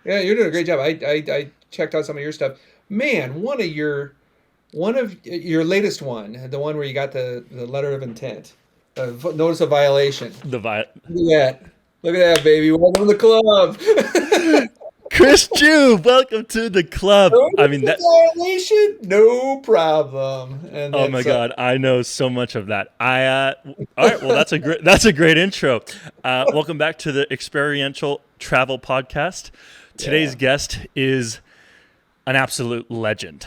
Yeah, you're doing a great job. I checked out some of your stuff. Man, one of your latest one, the one where you got the letter of intent, notice of violation. The vi- Look at that. Look at that, baby. Welcome to the club. Chris Jueb, welcome to the club. I Notice mean of that. violation, no problem. And Oh my that's God, I know so much of that. All right. Well, that's a great intro. Welcome back to the Experiential Travel Podcast. Today's yeah. guest is an absolute legend.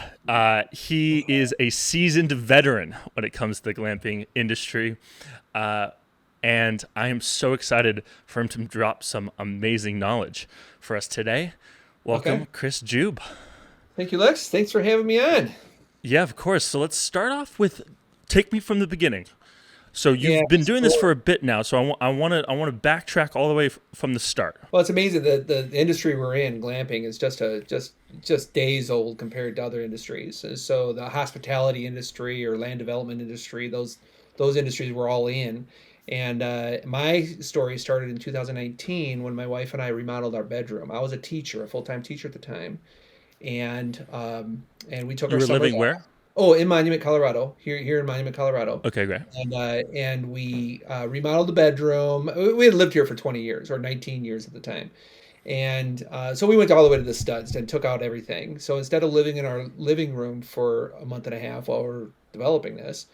He is a seasoned veteran when it comes to the glamping industry. And I am so excited for him to drop some amazing knowledge for us today. Okay. Welcome, Chris Jueb. Thank you, Lex. Thanks for having me on. Yeah, of course. So let's start off with take me from the beginning. So Yeah. you've been doing this So, for a bit now. So I want to backtrack all the way from the start. well, it's amazing that the industry we're in, glamping, is just days old compared to other industries. So the hospitality industry or land development industry, those industries we're all in. And my story started in 2019 when my wife and I remodeled our bedroom. I was a teacher, a full-time teacher at the time, and we took You our were summers living off. where? Oh, in Monument, Colorado, here in Monument, Colorado. Okay, great. And we remodeled the bedroom. We had lived here for 20 years or 19 years at the time. And so we went all the way to the studs and took out everything. So instead of living in our living room for a month and a half while we're developing this,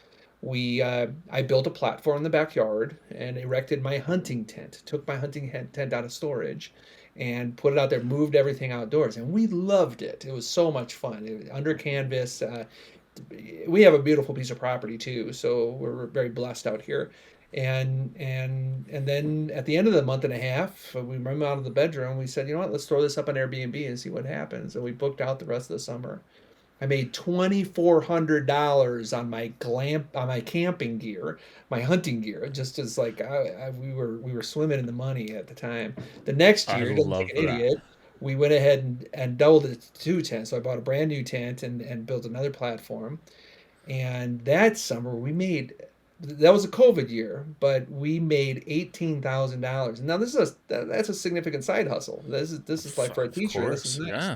I built a platform in the backyard and erected my hunting tent. Took my hunting tent out of storage and put it out there, moved everything outdoors, and we loved it. It was so much fun. It was under canvas. We have a beautiful piece of property too, so we're very blessed out here. And then at the end of the month and a half, we moved out of the bedroom. We said, you know what, let's throw this up on Airbnb and see what happens. And we booked out the rest of the summer. I made $2,400 on my camping gear, my hunting gear, just as like we were swimming in the money at the time. The next I year, doesn't take love an that. idiot, we went ahead and doubled it to two tents. So I bought a brand new tent and built another platform. And that summer we made that was a COVID year, but we made $18,000. Now that's a significant side hustle. This is like for a Of teacher, this is course, nice. yeah.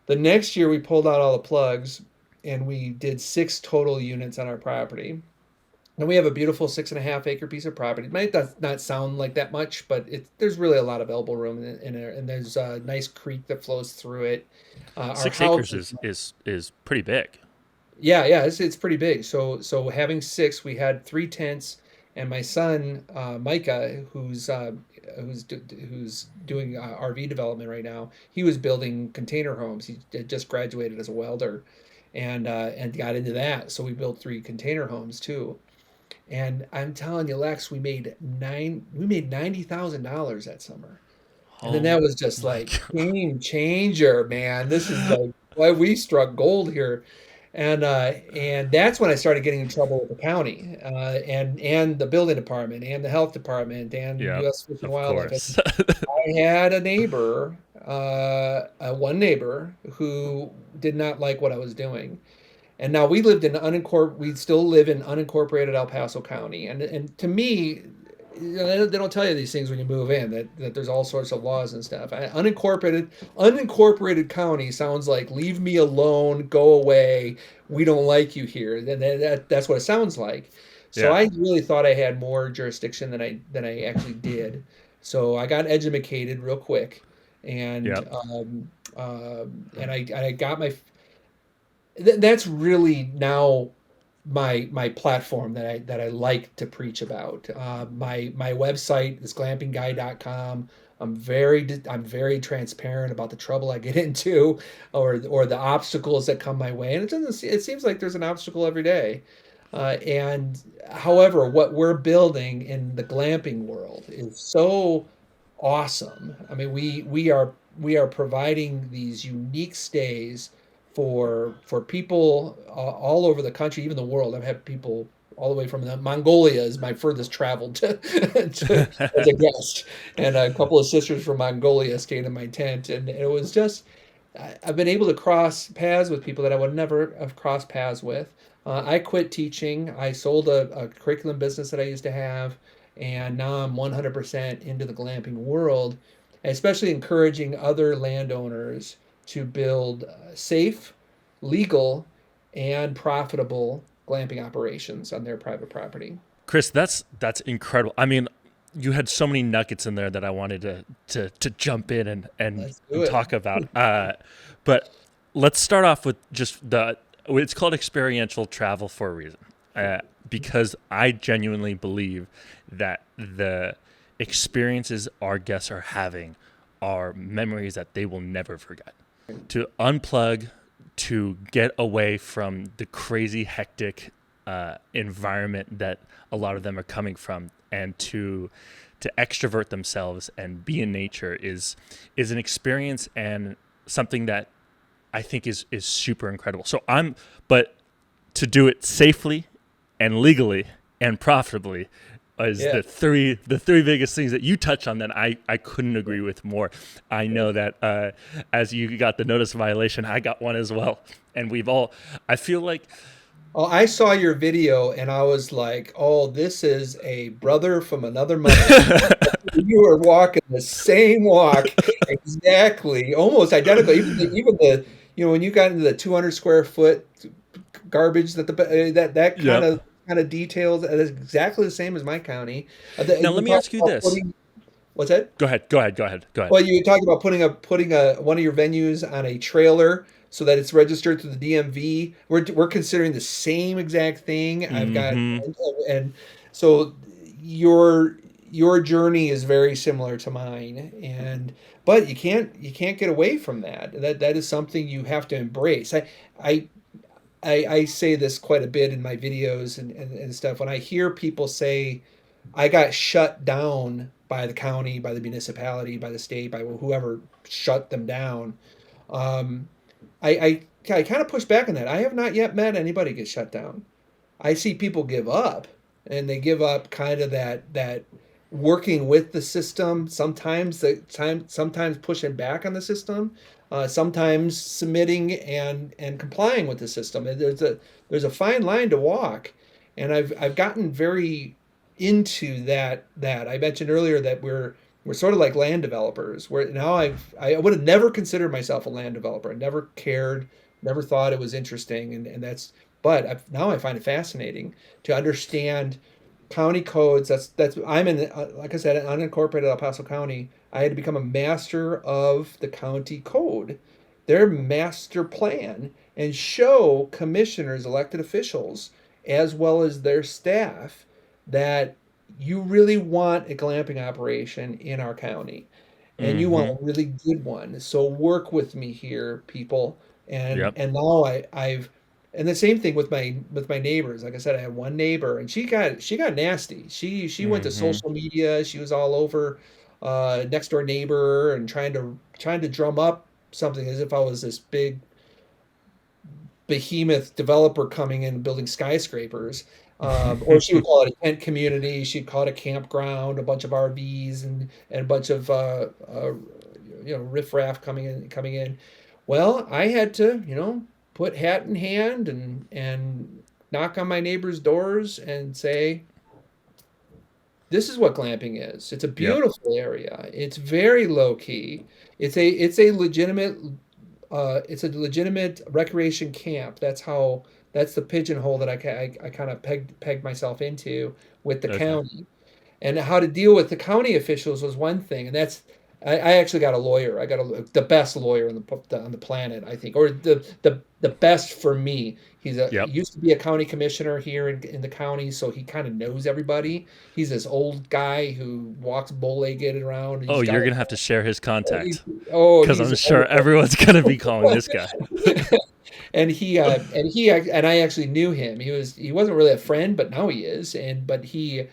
The next year, we pulled out all the plugs and we did six total units on our property. And we have a beautiful 6.5 acre piece of property. It might not sound like that much, but there's really a lot of elbow room in there. And there's a nice creek that flows through it. Our 6 acres house is pretty big. yeah, yeah, it's pretty big. So having six, we had three tents, and my son Micah, who's doing RV development right now, he was building container homes. He had just graduated as a welder, and got into that. So we built three container homes too. And I'm telling you, Lex, we made $90,000 that summer. And then Oh that was just my like God. game changer, man. This is like why we struck gold here. And that's when I started getting in trouble with the county, and the building department and the health department and Yep, U.S. Fish and of Wildlife. And course. I had a neighbor, one neighbor who did not like what I was doing. And now we still live in unincorporated El Paso County. And to me, they don't tell you these things when you move in that there's all sorts of laws and stuff. Unincorporated county sounds like leave me alone, go away. We don't like you here. That's what it sounds like. So Yeah. I really thought I had more jurisdiction than I actually did. So I got educated real quick, and Yep. I got that's really now my platform that I like to preach about. My website is glampingguy.com. I'm very transparent about the trouble I get into, or the obstacles that come my way, and it seems like there's an obstacle every day. And however, what we're building in the glamping world is so awesome. I mean, we are providing these unique stays for people all over the country, even the world. I've had people all the way from Mongolia is my furthest travel as a guest, and a couple of sisters from Mongolia stayed in my tent, and it was just I've been able to cross paths with people that I would never have crossed paths with. I quit teaching. I sold a curriculum business that I used to have, and now I'm 100% into the glamping world. especially encouraging other landowners to build safe, legal, and profitable glamping operations on their private property. Chris, that's incredible. I mean, you had so many nuggets in there that I wanted to jump in Let's do and it. talk about. But let's start off with just it's called experiential travel for a reason. Because I genuinely believe that the experiences our guests are having are memories that they will never forget. To unplug, to get away from the crazy, hectic environment that a lot of them are coming from, and to extrovert themselves and be in nature is an experience and something that I think is super incredible. But to do it safely and legally and profitably is Yeah. the three biggest things that you touch on that I couldn't agree with more. I know that as you got the notice of violation, I got one as well. And I feel like, Oh, I saw your video and I was like, "Oh, this is a brother from another mother." You were walking the same walk, exactly, almost identical. When you got into the 200 square foot garbage that yep. kind of details, that is exactly the same as my county. Now You let me talk ask you about this. putting what's that? Go ahead. Well, you talk about putting a one of your venues on a trailer so that it's registered to the DMV. We're considering the same exact thing. I've got Mm-hmm. and so your your journey is very similar to mine, and but you can't get away from that. That is something you have to embrace. I I say this quite a bit in my videos and stuff. When I hear people say, I got shut down by the county, by the municipality, by the state, by whoever shut them down, um, I kind of push back on that. I have not yet met anybody get shut down. I see people give up, and they give up kind of that working with the system. Sometimes pushing back on the system, sometimes submitting and complying with the system. And there's a fine line to walk, and I've gotten very into that. I mentioned earlier that we're sort of like land developers. Where now I would have never considered myself a land developer. I never cared, never thought it was interesting, and that's but now I find it fascinating to understand county codes. That's I'm in, like I said, unincorporated El Paso County. I had to become a master of the county code, their master plan, and show commissioners, elected officials, as well as their staff, that you really want a glamping operation in our county, and you want Mm-hmm. a really good one. So work with me here, people. And Yep. and now I've and the same thing with my neighbors. Like I said, I had one neighbor, and she got nasty. She went to Mm-hmm. social media. She was all over next door neighbor and trying to drum up something as if I was this big behemoth developer coming in and building skyscrapers. Or she would call it a tent community. She'd call it a campground, a bunch of RVs and a bunch of riffraff coming in. Well, I had to, put hat in hand and knock on my neighbors' doors and say, this is what glamping is. It's a Yep. beautiful area. It's very low key. It's a legitimate recreation camp. That's the pigeonhole that I kind of pegged myself into with the Okay. county. And how to deal with the county officials was one thing, and I actually got a lawyer. I got the best lawyer on the planet, I think, or the best for me. He Yep. used to be a county commissioner here in the county, so he kind of knows everybody. He's this old guy who walks bow-legged around. Oh, He's got you're gonna have to share his he's, contact oh, because he's I'm sure everyone's gonna be calling this guy. and I actually knew him. He wasn't really a friend, but now he is. But he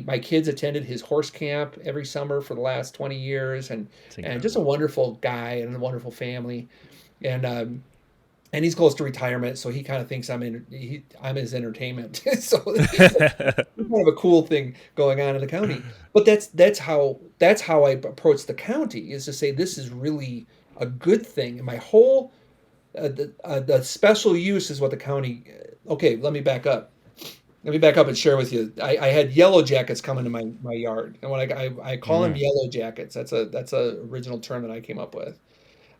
my kids attended his horse camp every summer for the last 20 years, It's and just a incredible. wonderful guy and a wonderful family. And he's close to retirement, so he kind of thinks I'm his entertainment. So it's kind of a cool thing going on in the county. But that's how I approach the county, is to say this is really a good thing. And my whole the special use is what the county. Okay, let me back up. let me back up and share with you. I had yellow jackets coming to my yard, and when I call them Mm. yellow jackets, that's a original term that I came up with.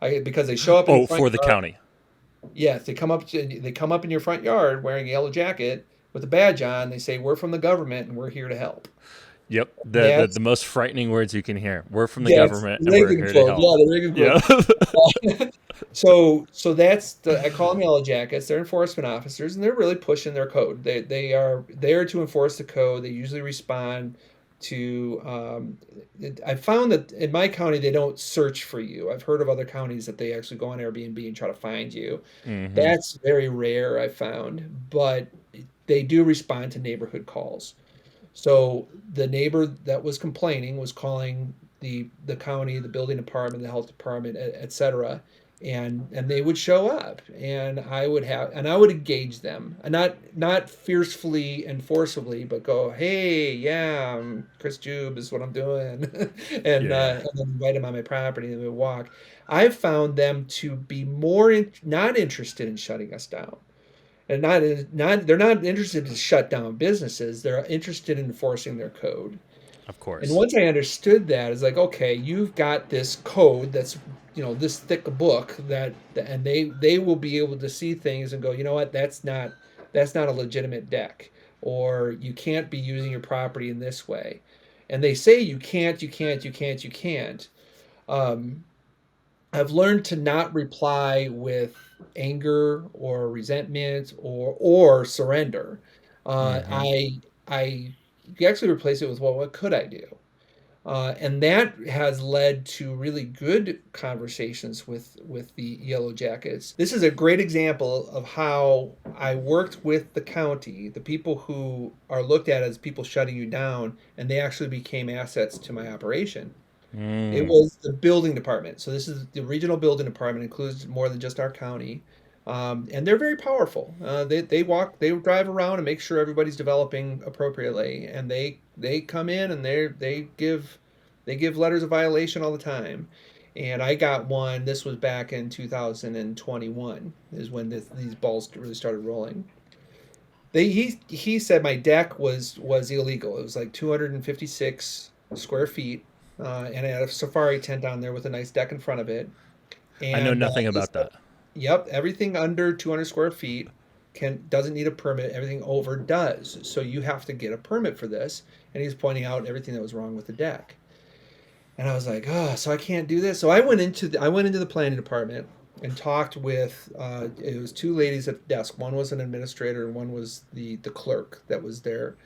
Because they show up in your Oh, front for the yard. county. Yes, they come up in your front yard wearing a yellow jacket with a badge on. They say we're from the government and we're here to help. Yep, That's the most frightening words you can hear. We're from the that's government and we're Reagan here to quote. help. Yeah, the Reagan quote. Yeah. So that's I call them yellow jackets. They're enforcement officers, and they're really pushing their code. They are there to enforce the code. They usually respond to. I found that in my county they don't search for you. I've heard of other counties that they actually go on Airbnb and try to find you. Hmm. That's very rare, I found, but they do respond to neighborhood calls. So the neighbor that was complaining was calling the county, the building department, the health department, et cetera, and they would show up, and I would engage them, and not fiercely and forcibly, but go, hey, yeah, Chris Jueb is what I'm doing, Yeah. and then invite them on my property and we walk. I've found them to be not interested in shutting us down. And they're not interested to shut down businesses. They're interested in enforcing their code. Of And course. once I understood that, it's like, okay, you've got this code that's, this thick a book and they will be able to see things and go, you know what, that's not a legitimate deck, or you can't be using your property in this way. And they say you can't, you can't, you can't, you can't. Um, I've learned to not reply with anger or resentment or surrender. Hmm. I actually replace it with, well, what could I do? And that has led to really good conversations with the Yellow Jackets. This is a great example of how I worked with the county, the people who are looked at as people shutting you down, and they actually became assets to my operation. It Mm. was the building department. So this is the regional building department, includes more than just our county. And they're very powerful. They drive around and make sure everybody's developing appropriately. And they come in and they give letters of violation all the time. And I got one. This was back in 2021 is when these balls really started rolling. He said my deck was illegal. It was like 256 square feet, and I had a safari tent down there with a nice deck in front of it. I know And nothing he about said, that. "Yep, everything under 200 square feet doesn't need a permit. Everything over does. So you have to get a permit for this." And he's pointing out everything that was wrong with the deck. And I was like, oh, so I can't do this. So I went into the planning department and talked with it was two ladies at the desk. One was an administrator and one was the clerk that was there.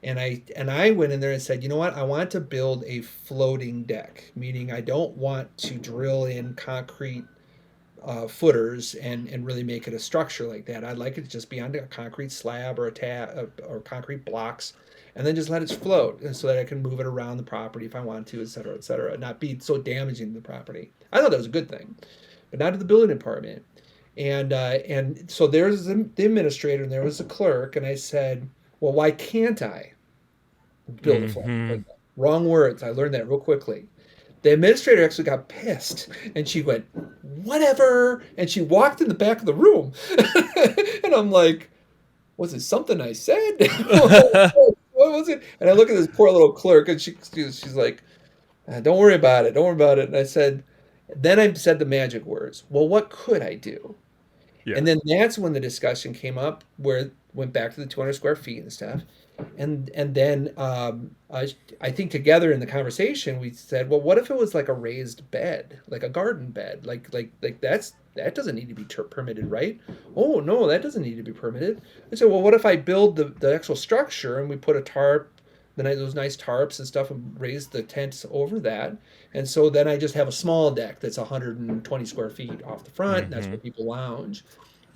And I went in there and said, you know what? I want to build a floating deck, meaning I don't want to drill in concrete footers and really make it a structure like that. I'd like it to just be on a concrete slab or concrete blocks, and then just let it float, and so that I can move it around the property if I want to, et cetera, et cetera, not be so damaging to the property. I thought that was a good thing, but not to the building department. And so there's the administrator and there was the clerk, and I said, well, why can't I build a flat? Hmm. Like, wrong words. I learned that real quickly. The administrator actually got pissed and she went, whatever. And she walked in the back of the room. And I'm like, was it something I said? What was it? And I look at this poor little clerk and she's like, don't worry about it. Don't worry about it. And then I said the magic words. Well, what could I do? Yeah. And then that's when the discussion came up where it went back to the 200 square feet and stuff. And then I think together in the conversation we said, well, what if it was like a raised bed, like a garden bed, like that doesn't need to be permitted, right? Oh no, that doesn't need to be permitted. I said, well, what if I build the actual structure and we put a tarp, those nice tarps and stuff, and raise the tents over that, and so then I just have a small deck that's 120 square feet off the front, and that's Hmm. where people lounge.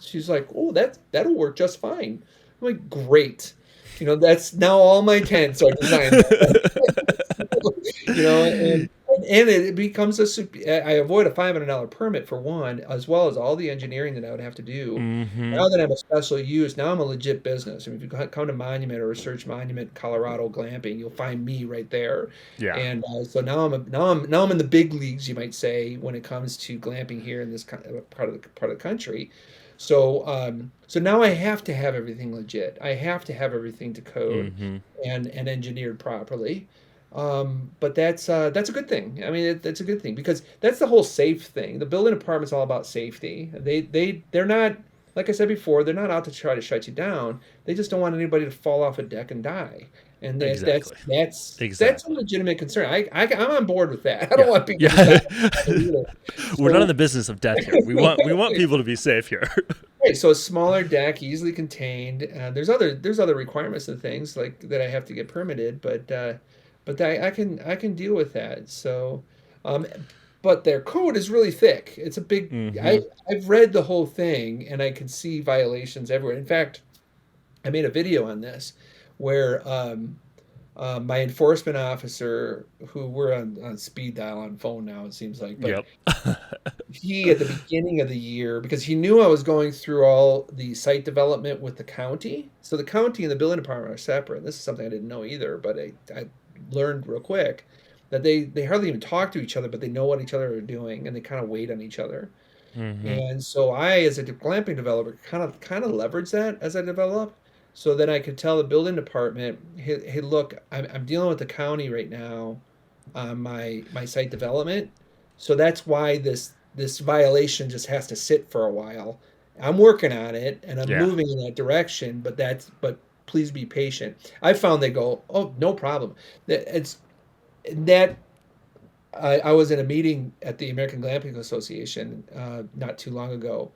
She's like, oh, that'll work just fine. I'm like, great. That's now all my tents are designed that way. And and it becomes I avoid a $500 permit for one, as well as all the engineering that I would have to do. Mm-hmm. Now that I'm a special use, now I'm a legit business. I mean, if you come to Monument or search Monument Colorado Glamping, you'll find me right there. Yeah. And so now I'm in the big leagues, you might say, when it comes to glamping here in this part of the country. So now I have to have everything legit. I have to have everything to code Mm-hmm. and engineered properly. But that's a good thing. I mean, that's a good thing because that's the whole safe thing. The building department's all about safety. They're not, like I said before, they're not out to try to shut you down. They just don't want anybody to fall off a deck and die. And that, that's Exactly. that's a Exactly. legitimate concern. I'm on board with that. I don't Yeah. want people to die Yeah. either. We're not in So the business of death here. We want people to be safe here. right, so a smaller deck, easily contained. There's other requirements and things like that I have to get permitted, but I can deal with that. So, um, but their code is really thick. It's a big. Mm-hmm. I've read the whole thing and I can see violations everywhere. In fact, I made a video on this where my enforcement officer, who we're on speed dial on phone now, it seems like, but Yep. he at the beginning of the year because he knew I was going through all the site development with the county. So the county and the building department are separate. This is something I didn't know either, but I learned real quick that they hardly even talk to each other, but they know what each other are doing and they kind of wait on each other. Mm-hmm. And so I, as a glamping developer, kind of leverage that as I develop. So then I could tell the building department, hey, look, I'm dealing with the county right now on my site development. So that's why this violation just has to sit for a while. I'm working on it and I'm Yeah. moving in that direction, but please be patient. I found they go, oh, no problem. It's that I was in a meeting at the American Glamping Association not too long ago,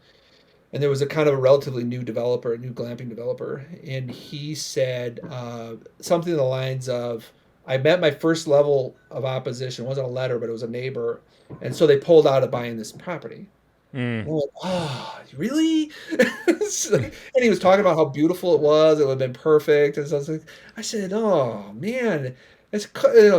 and there was a kind of a relatively new developer, a new glamping developer, and he said something along the lines of, "I met my first level of opposition. It wasn't a letter, but it was a neighbor, and so they pulled out of buying this property." Mm. And I'm like, "Oh, really?" And he was talking about how beautiful it was. It would have been perfect. And so I said, "Oh man,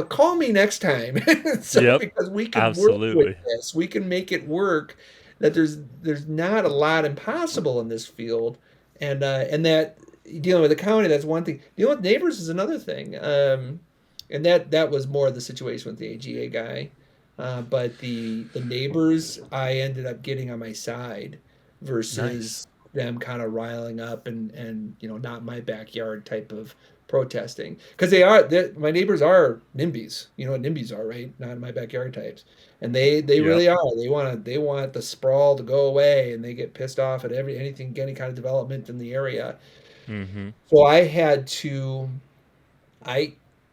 call me next time." So Yep. because we can work with Absolutely. this, we can make it work. That there's not a lot impossible in this field, and that dealing with the county, that's one thing. Dealing with neighbors is another thing. And that was more of the situation with the AGA guy. But the neighbors I ended up getting on my side Nice. versus them kind of riling up and not my backyard type of protesting because my neighbors are NIMBYs. You know what NIMBYs are, right? Not in my backyard types, and they Yep. really are. They want the sprawl to go away, and they get pissed off at any kind of development in the area. Mm-hmm. So I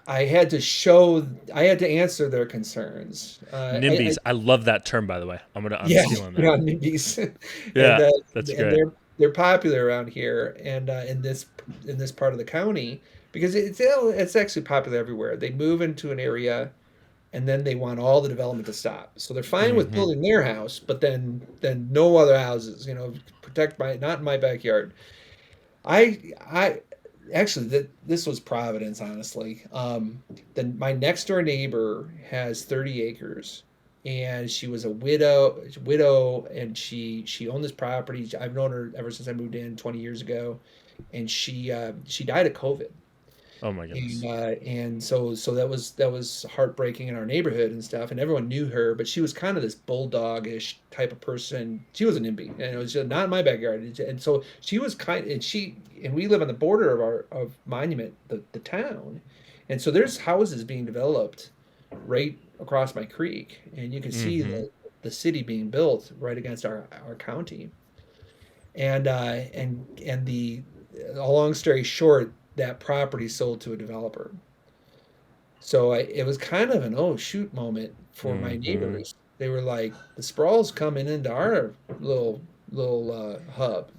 I had to show I had to answer their concerns. NIMBYs. I love that term, by the way. I'm Yeah, stealing that. yeah, NIMBYs, and Yeah. That's great. they're popular around here and in this part of the county because it's actually popular everywhere. They move into an area and then they want all the development to stop. So they're fine with Mm-hmm. building their house, but then no other houses. Protect my not in my backyard. I actually this was Providence, honestly. Then my next door neighbor has 30 acres, and she was a widow, and she owned this property. I've known her ever since I moved in 20 years ago, and she died of COVID. Oh my goodness. And so that was heartbreaking in our neighborhood and stuff, and everyone knew her, but she was kind of this bulldog-ish type of person. She was an NIMBY, and it was just not in my backyard. And so she was and we live on the border of Monument, the town, and so there's houses being developed right across my creek, and you can see Mm-hmm. the city being built right against our county. And the a long story short, that property sold to a developer. So it was kind of an oh shoot moment for my Mm-hmm. neighbors. They were like, the sprawl's coming into our little hub,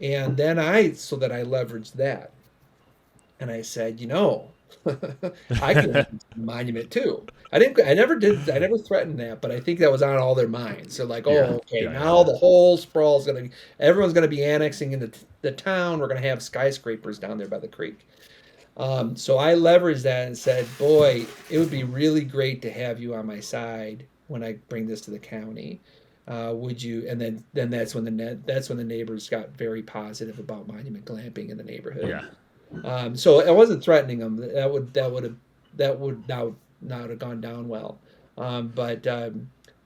and then so that I leveraged that, and I said, I can make a monument too. I never threatened that, but I think that was on all their minds. They're like, Yeah. oh, okay, Yeah. Yeah. now Yeah. the whole everyone's gonna be annexing into the town. We're gonna have skyscrapers down there by the creek. So I leveraged that and said, "Boy, it would be really great to have you on my side when I bring this to the county. Would you?" And then that's when the neighbors got very positive about Monument Glamping in the neighborhood. Yeah. So I wasn't threatening them. That would not have gone down well. But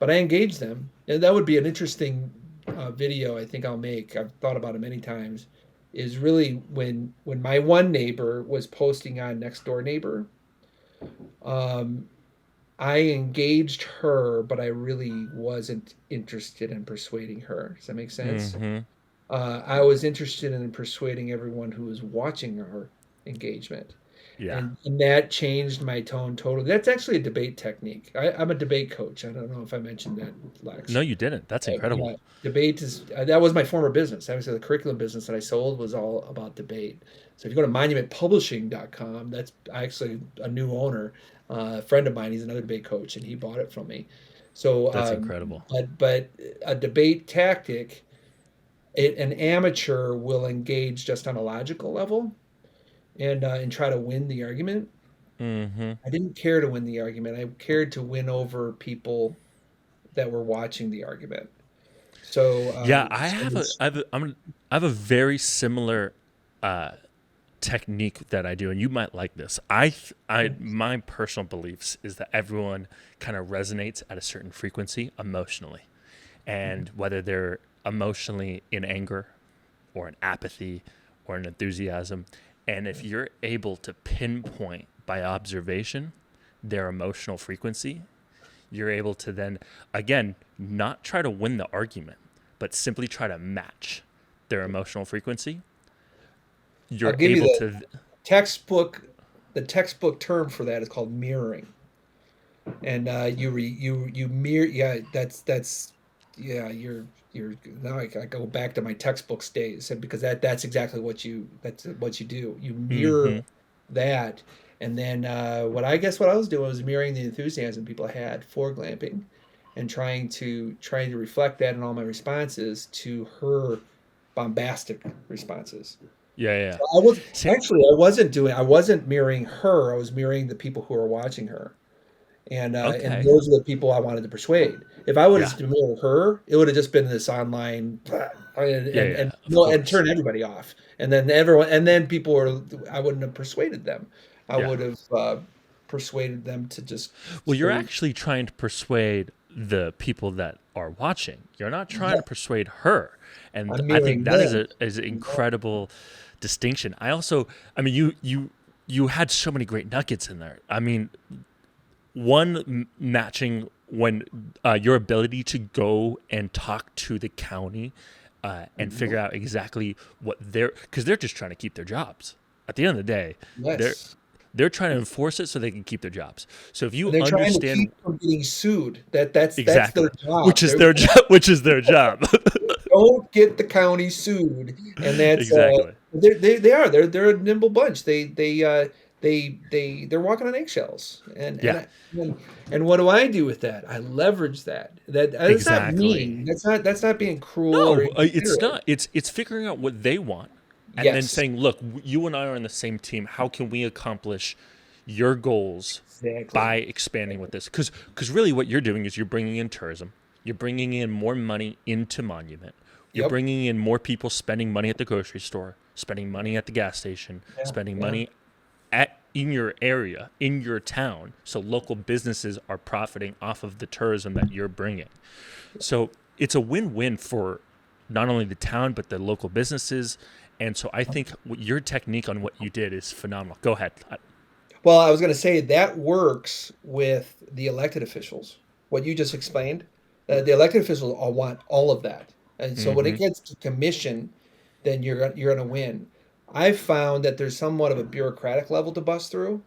I engaged them, and that would be an interesting video. I think I'll make. I've thought about it many times. Is really when my one neighbor was posting on next door neighbor. Um, I engaged her, but I really wasn't interested in persuading her. Does that make sense? Mm-hmm. I was interested in persuading everyone who was watching our engagement. Yeah. And that changed my tone totally. That's actually a debate technique. I'm a debate coach. I don't know if I mentioned that, No, Lex. you didn't. That's Yeah, incredible. debate is that was my former business. Obviously, the curriculum business that I sold was all about debate. So if you go to monumentpublishing.com, that's actually a new owner, a friend of mine. He's another debate coach, and he bought it from me. So, That's incredible. but a debate tactic, an amateur will engage just on a logical level and try to win the argument. Mm-hmm. I didn't care to win the argument. I cared to win over people that were watching the argument. So, Yeah, so it's, I have a very similar uh, technique that I do, and you might like this. My personal beliefs is that everyone kind of resonates at a certain frequency emotionally, and whether they're emotionally in anger, or in apathy, or in enthusiasm, and if you're able to pinpoint by observation their emotional frequency, you're able to then, again, not try to win the argument, but simply try to match their emotional frequency. I'll You're give you able to, textbook. The textbook term for that is called mirroring, and you mirror. Yeah, that's yeah. You're now I go back to my textbook days, and because that's exactly that's what you do. You mirror mm-hmm, that, and then what I was doing was mirroring the enthusiasm people had for glamping, and trying to reflect that in all my responses to her bombastic responses. yeah, yeah. So See, I wasn't mirroring her. I was mirroring the people who are watching her, and okay, those are the people I wanted to persuade. If I was yeah, to mirror her, it would have just been this online, yeah, yeah, of and course, turn everybody off, and then people were. I wouldn't have persuaded them. I yeah. would have persuaded them to just Well, you're stay. actually trying to persuade the people that are watching. You're not trying Yeah, to persuade her, and I'm I think mirroring that is them. an incredible distinction. I mean, you had so many great nuggets in there. I mean, matching when your ability to go and talk to the county and figure out exactly what because they're just trying to keep their jobs. At the end of the day, they're Yes. they're trying to enforce it so they can keep their jobs. So if And you they're trying to understand keep from getting sued. That's exactly, their job. which is their job, Don't get the county sued, and that's exactly. they're a nimble bunch. They're walking on eggshells, Yeah, and what do I do with that? I leverage that. That's not exactly. mean. That's not being cruel or No, it's inconsiderate. not. It's figuring out what they want, and then Yes, saying, "Look, you and I are on the same team. How can we accomplish your goals by exactly. expanding with this?" Because really, what you're doing is you're bringing in tourism. You're bringing in more money into Monument. You're Yep. bringing in more people spending money at the grocery store, spending money at the gas station, Yeah. spending Yeah. money at in your area, in your town. So local businesses are profiting off of the tourism that you're bringing. So it's a win-win for not only the town but the local businesses. And so I think your technique on what you did is phenomenal. Go ahead. Well, I was going to say that works with the elected officials. What you just explained, the elected officials all want all of that, and so when it Mm-hmm. gets to commission, then you're going to win. I've found that there's somewhat of a bureaucratic level to bust through.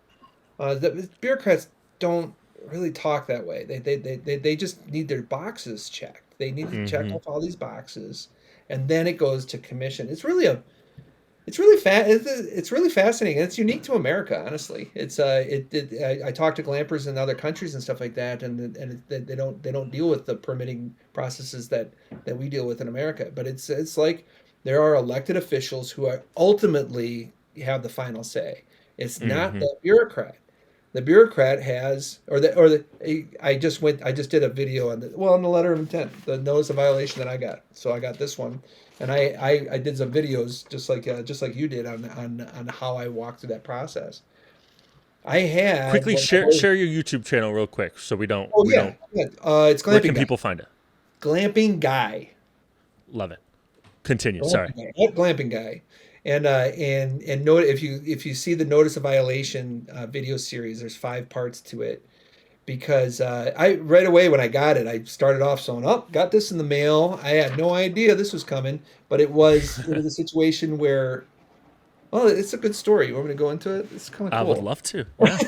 The bureaucrats don't really talk that way. They just need their boxes checked. They need to check Mm-hmm. off all these boxes, and then it goes to commission. It's really fascinating. It's unique to America, honestly. I talk to glampers in other countries and stuff like that, they don't deal with the permitting processes that we deal with in America. But it's like there are elected officials who are ultimately have the final say. It's not Mm-hmm. the bureaucrat. The bureaucrat has, I just did a video on on the letter of intent, the notice of violation that I got. So I got this one, and I did some videos just like you did on how I walked through that process. I had Quickly one. share your YouTube channel real quick, so we don't Oh we yeah, don't. yeah. It's Where glamping can guy. people find it? Glamping guy. Love it. Continue. Sorry. Glamping guy. At glamping guy. And note if you see the notice of violation video series, there's 5 parts to it because I right away when I got it, I started off saying, "Oh, got this in the mail." I had no idea this was coming, but it was a situation where, well, it's a good story. You want me to go into it? It's kind of I would cool. love to. Yeah.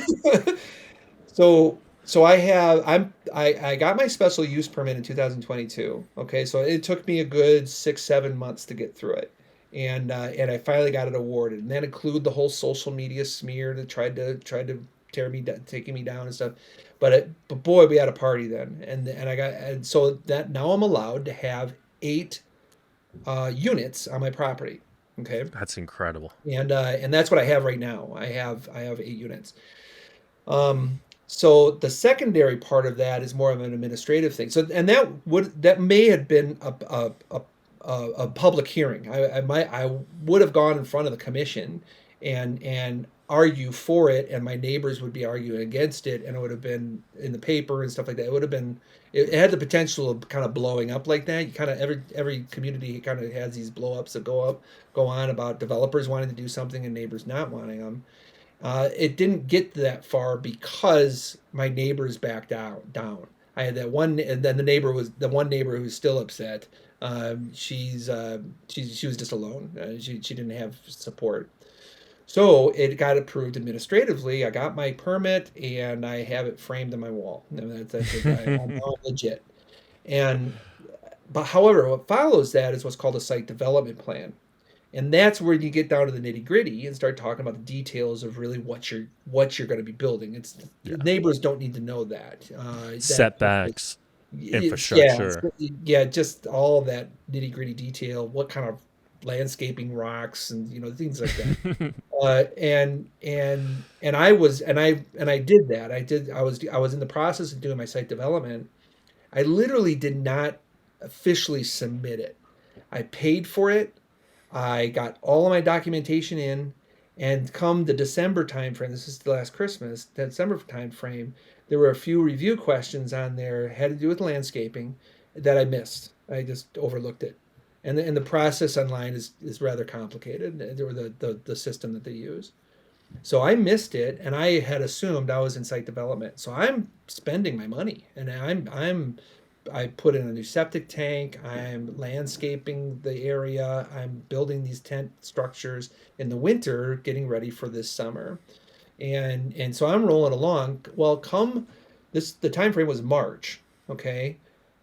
So I got my special use permit in 2022. Okay, so it took me a good 6 7 months to get through it, and I finally got it awarded. And that included the whole social media smear that tried to tear me down, taking me down and stuff. But boy, we had a party then, and so that now I'm allowed to have 8 units on my property. Okay, That's incredible. and that's what I have right now. I have 8 units. So the secondary part of that is more of an administrative thing. So and that may have been a public hearing. I would have gone in front of the commission and argue for it, and my neighbors would be arguing against it, and it would have been in the paper and stuff like that. It had the potential of kind of blowing up like that. You kind of every community kind of has these blow ups that go on about developers wanting to do something and neighbors not wanting them. It didn't get that far because my neighbors backed out down. I had that one, and then the one neighbor who's still upset. She was just alone. She didn't have support. So it got approved administratively. I got my permit and I have it framed on my wall. And I'm now legit. And but however, what follows that is what's called a site development plan. And that's where you get down to the nitty gritty and start talking about the details of really what you're going to be building. It's Yeah. neighbors don't need to know that. Setbacks, Yeah, infrastructure. yeah, just all that nitty gritty detail. What kind of landscaping, rocks, and things like that. And I did that. I was in the process of doing my site development. I literally did not officially submit it. I paid for it. I got all of my documentation in, and come the December timeframe, this is the last Christmas, the December timeframe, there were a few review questions on there had to do with landscaping that I missed. I just overlooked it. And the process online is rather complicated, or the system that they use. So I missed it, and I had assumed I was in site development. So I'm spending my money, and I put in a new septic tank. I'm landscaping the area. I'm building these tent structures in the winter, getting ready for this summer, and so I'm rolling along. Well, come this the time frame was March. Okay,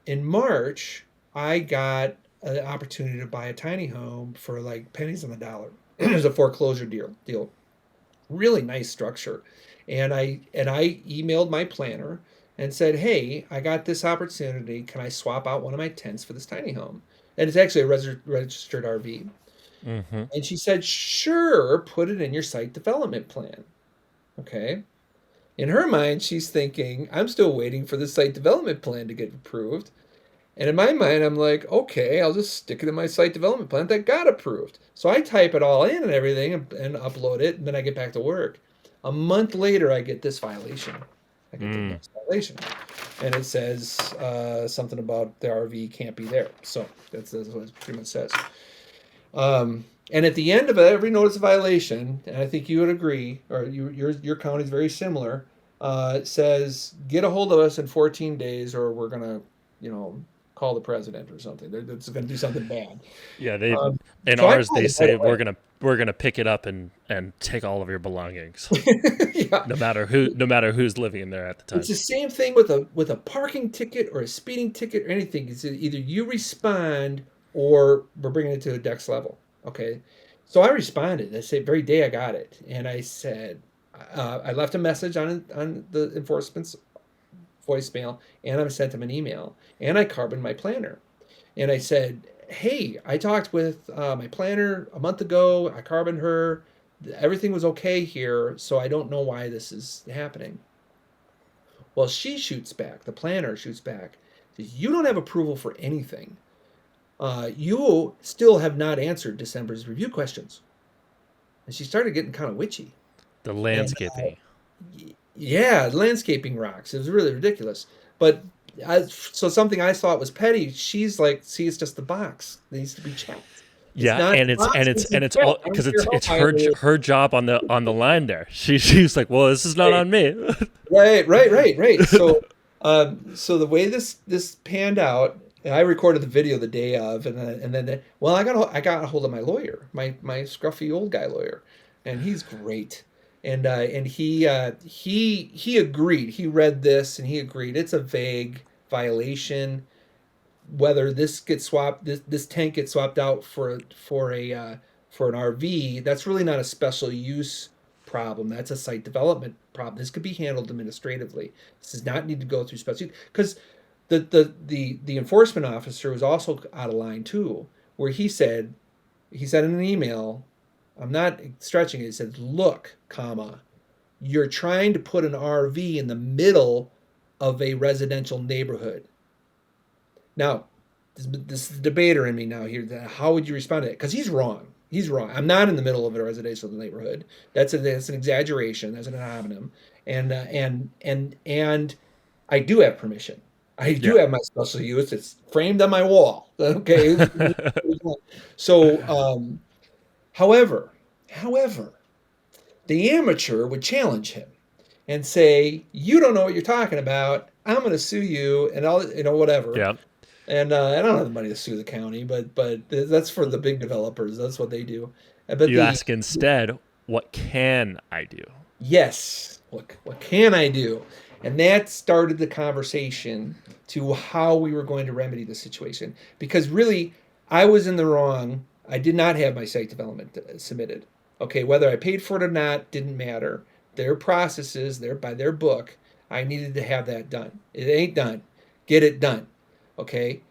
in March I got an opportunity to buy a tiny home for like pennies on the dollar. It was a foreclosure deal, really nice structure. And I emailed my planner and said, "Hey, I got this opportunity. Can I swap out one of my tents for this tiny home?" And it's actually a registered RV. Mm-hmm. And she said, "Sure, put it in your site development plan." Okay. In her mind, she's thinking, "I'm still waiting for the site development plan to get approved." And in my mind, I'm like, "Okay, I'll just stick it in my site development plan that got approved." So I type it all in and everything and upload it, and then I get back to work. A month later, I get this violation. I get the Mm. next violation. And it says something about the RV can't be there. So that's what it pretty much says. And at the end of every notice of violation, and I think you would agree, or your county is very similar, it says, "Get a hold of us in 14 days, or we're gonna, call the president or something. It's gonna do something bad." Yeah, they Um, in so I ours called they it right say away. we're gonna pick it up and take all of your belongings, Yeah, no matter who's living in there at the it's time. the same thing with a parking ticket or a speeding ticket or anything. It's either you respond or we're bringing it to the next level. Okay, so I responded. I said, very day I got it, and I said, I left a message on the enforcement's voicemail, and I sent him an email, and I carboned my planner, and I said, "Hey, I talked with my planner a month ago. I carboned her. everything was okay here, so I don't know why this is happening. Well, she shoots back. The planner shoots back. Says, you don't have approval for anything. You still have not answered December's review questions. And she started getting kind of witchy. The And landscaping. yeah, landscaping rocks. It was really ridiculous. But so something I thought was petty, she's like, see, it's just the box. It needs to be checked. It's Yeah, not and the it's box and it's needs to and be it's checked. all I because don't care it's how violated. her job on the line there. She's like, well, this is not Right, on me. right. So the way this panned out, and I recorded the video the day of, and then well, I got a hold of my lawyer, my scruffy old guy lawyer, and he's great, and he agreed. He read this and he agreed it's a vague violation. Whether this tank gets swapped out for an RV, that's really not a special use problem. That's a site development problem. This could be handled administratively. This does not need to go through special use because the enforcement officer was also out of line too, where he said in an email, I'm not stretching it. He said, "Look, comma, you're trying to put an RV in the middle of a residential neighborhood." Now, this is the debater in me now here. How would you respond to that? Because he's wrong. He's wrong. I'm not in the middle of a residential neighborhood. That's an exaggeration. That's an ad hominem. And I do have permission. I do Yeah. have my special use. It's framed on my wall. Okay. So, however, however, the amateur would challenge him and say, "You don't know what you're talking about. I'm going to sue you," and all whatever. Yeah. And I don't have the money to sue the county, but that's for the big developers. That's what they do. But You ask instead, what can I do? yes, what can I do? And that started the conversation to how we were going to remedy the situation. Because really, I was in the wrong. I did not have my site development submitted. Okay, whether I paid for it or not didn't matter. Their processes, by their book, I needed to have that done. It ain't done. Get it done. Okay.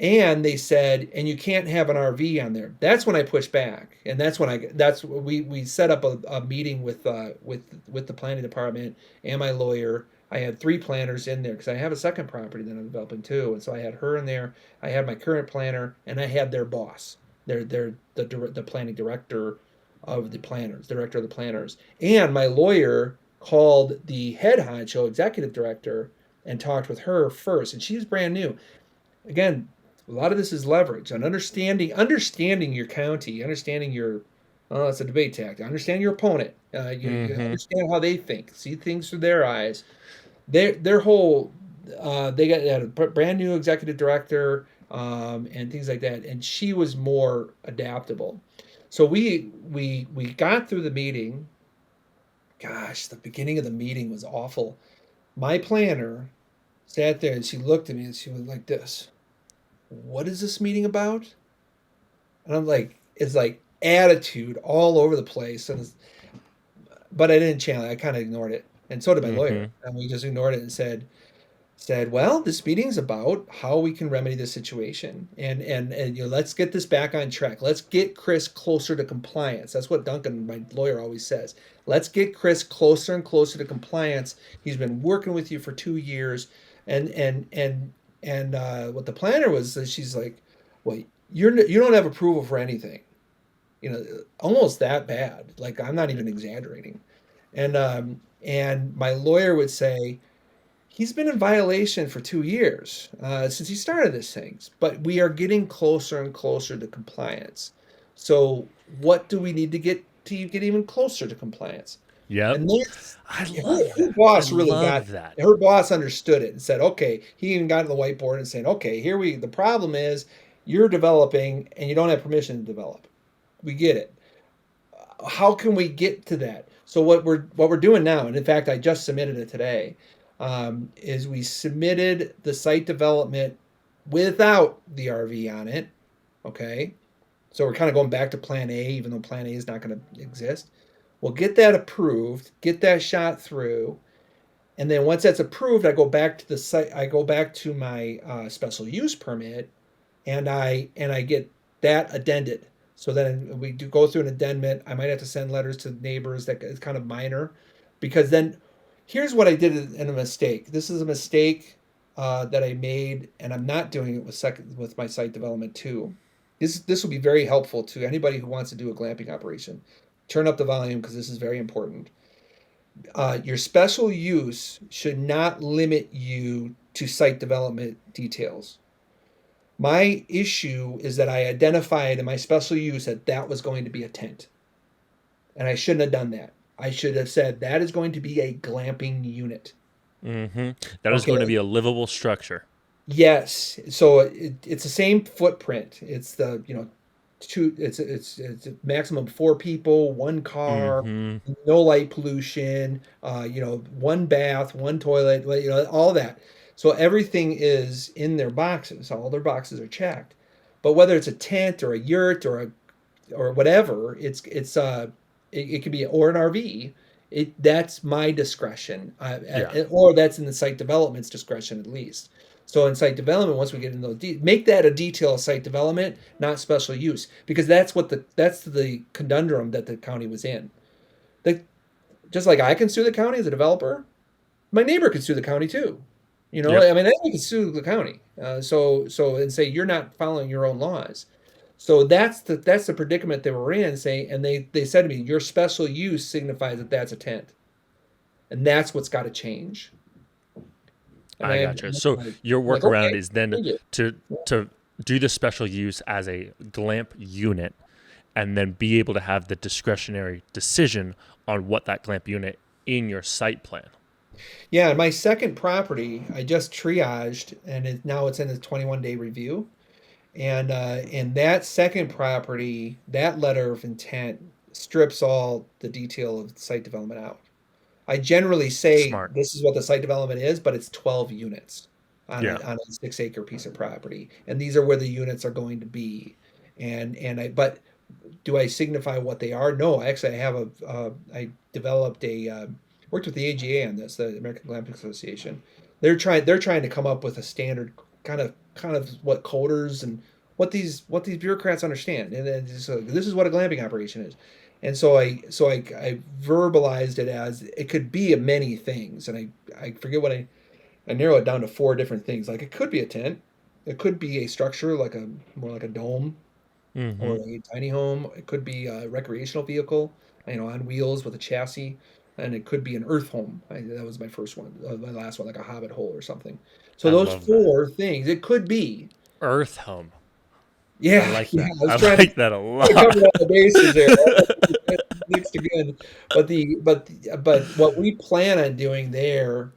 And they said, and you can't have an RV on there. That's when I pushed back, and we set up a meeting with the planning department and my lawyer. I had three planners in there because I have a second property that I'm developing too, and so I had her in there. I had my current planner, and I had their boss, the planning director of the planners, director of the planners, and my lawyer called the head honcho executive director and talked with her first, and she's brand new. Again, a lot of this is leverage and understanding your county, understanding your it's a debate tactic. Understand your opponent. You Mm-hmm. understand how they think, see things through their eyes. Their whole they had a brand new executive director and things like that, and she was more adaptable. So we got through the meeting. Gosh, the beginning of the meeting was awful. My planner sat there and she looked at me and she was like this. What is this meeting about? And I'm like, it's like attitude all over the place. But I didn't channel it. I kind of ignored it. And so did my lawyer. Mm-hmm. And we just ignored it and said, well, this meeting's about how we can remedy this situation. And let's get this back on track. Let's get Chris closer to compliance. That's what Duncan, my lawyer, always says. Let's get Chris closer and closer to compliance. He's been working with you for 2 years. And what the planner was, she's like, well, you don't have approval for anything, almost that bad. Like I'm not even exaggerating. And my lawyer would say he's been in violation for 2 years since he started this things, but we are getting closer and closer to compliance. So what do we need to get even closer to compliance? Yep. And I her, love her that. I boss really got love that. her boss understood it and said, okay, he even got to the whiteboard and saying, okay, the problem is you're developing and you don't have permission to develop. We get it. How can we get to that? So what we're doing now, and in fact, I just submitted it today, is we submitted the site development without the RV on it. Okay, so we're kind of going back to Plan A, even though Plan A is not going to exist. We'll get that approved, get that shot through, and then once that's approved, I go back to the site. I go back to my special use permit, and I get that addended. So then we do go through an addendum. I might have to send letters to neighbors. That is kind of minor, because then here's what I did in a mistake. This is a mistake that I made, and I'm not doing it with my site development too. This will be very helpful to anybody who wants to do a glamping operation. Turn up the volume because this is very important. Your special use should not limit you to site development details. My issue is that I identified in my special use that that was going to be a tent. And I shouldn't have done that. I should have said that is going to be a glamping unit. That is going to be a livable structure. Yes. So it's the same footprint. It's the, it's a maximum 4 people, 1 car, no light pollution, one bath, one toilet, all that. So everything is in their boxes. All their boxes are checked. But whether it's a tent or a yurt or whatever, it could be or an RV. That's my discretion, or that's in the site development's discretion at least. So in site development, once we get into those, make that a detail of site development, not special use, because that's the conundrum that the county was in. Just like I can sue the county as a developer, my neighbor could sue the county too. I mean, they can sue the county. So and say you're not following your own laws. So that's the predicament they were in. And they said to me, your special use signifies that that's a tent, and that's what's got to change. And I gotcha. So your workaround is then to do the special use as a glamp unit, and then be able to have the discretionary decision on what that glamp unit in your site plan. Yeah, my second property, I just triaged, and now it's in a 21-day review. And in that second property, that letter of intent strips all the detail of site development out. I generally say Smart. This is what the site development is, but it's 12 units on Yeah. a 6-acre piece of property, and these are where the units are going to be. But do I signify what they are? No, actually, I developed worked with the AGA on this, the American Glamping Association. They're trying to come up with a standard kind of what coders and what these bureaucrats understand, and then so this is what a glamping operation is. And so I verbalized it as it could be many things, and I forget what I narrow it down to 4 different things. Like it could be a tent, it could be a structure more like a dome, or a tiny home. It could be a recreational vehicle, on wheels with a chassis, and it could be an earth home. That was my first one, my last one, like a hobbit hole or something. So I those love 4 things it could be. Earth home. Yeah, I like that. I was I trying like to that a cover lot. all the bases there. Mixed again, but what we plan on doing there,